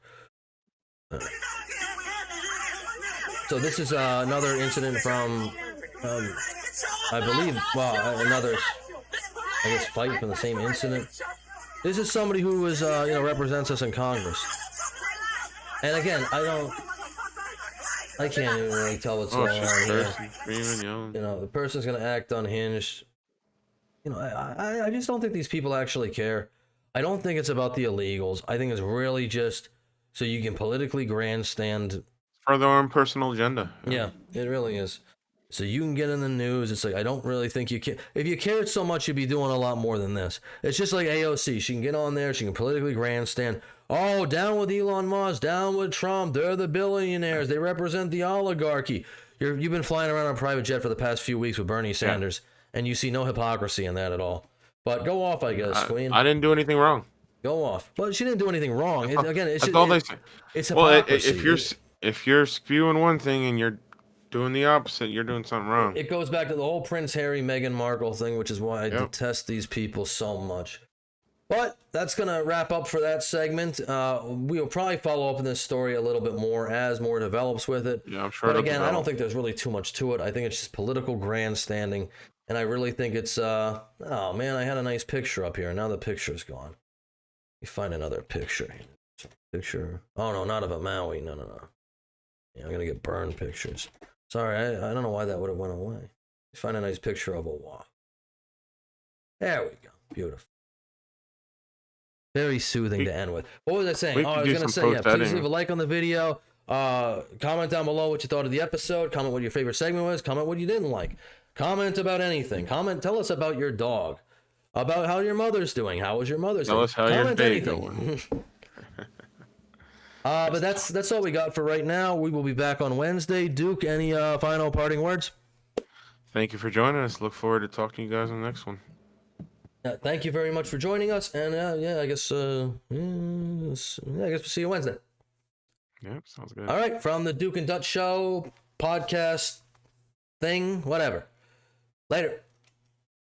S1: So this is another incident from, I believe, another, fight from the same incident. This is somebody who was, represents us in Congress. And again, I can't even really tell what's going on here. The person's going to act unhinged. I just don't think these people actually care. I don't think it's about the illegals. I think it's really just so you can politically grandstand.
S2: For their own personal agenda.
S1: Yeah, it really is. So you can get in the news. It's like, I don't really think you can. If you cared so much, you'd be doing a lot more than this. It's just like AOC. She can get on there. She can politically grandstand. Oh, down with Elon Musk, down with Trump. They're the billionaires. They represent the oligarchy. You've been flying around on a private jet for the past few weeks with Bernie Sanders, and you see no hypocrisy in that at all. But go off, I guess, Queen.
S2: I didn't do anything wrong.
S1: Go off. But she didn't do anything wrong.
S2: That's all they say.
S1: It's
S2: well,
S1: hypocrisy.
S2: if you're spewing one thing and you're doing the opposite, you're doing something wrong.
S1: It goes back to the whole Prince Harry, Meghan Markle thing, which is why I detest these people so much. But that's going to wrap up for that segment. We'll probably follow up in this story a little bit more as more develops with it.
S2: Yeah, I'm sure.
S1: But again, I don't think there's really too much to it. I think it's just political grandstanding. And I really think it's, oh man, I had a nice picture up here. And now the picture's gone. Let me find another picture. Picture. Oh no, not of a Maui. No. Yeah, I'm going to get burned pictures. Sorry, I don't know why that would have went away. Find a nice picture of a walk. There we go. Beautiful. Very soothing to end with. What was I saying? I was going to say, please leave a like on the video. Comment down below what you thought of the episode. Comment what your favorite segment was. Comment what you didn't like. Comment about anything. Tell us about your dog. About how your mother's doing. How was your mother's doing?
S2: Tell us how your day going.
S1: But that's all we got for right now. We will be back on Wednesday. Duke, any final parting words?
S2: Thank you for joining us. Look forward to talking to you guys on the next one.
S1: Thank you very much for joining us, and I guess we'll see you Wednesday.
S2: Yeah, sounds good.
S1: All right, from the Duke and Dutch Show podcast thing, whatever. Later.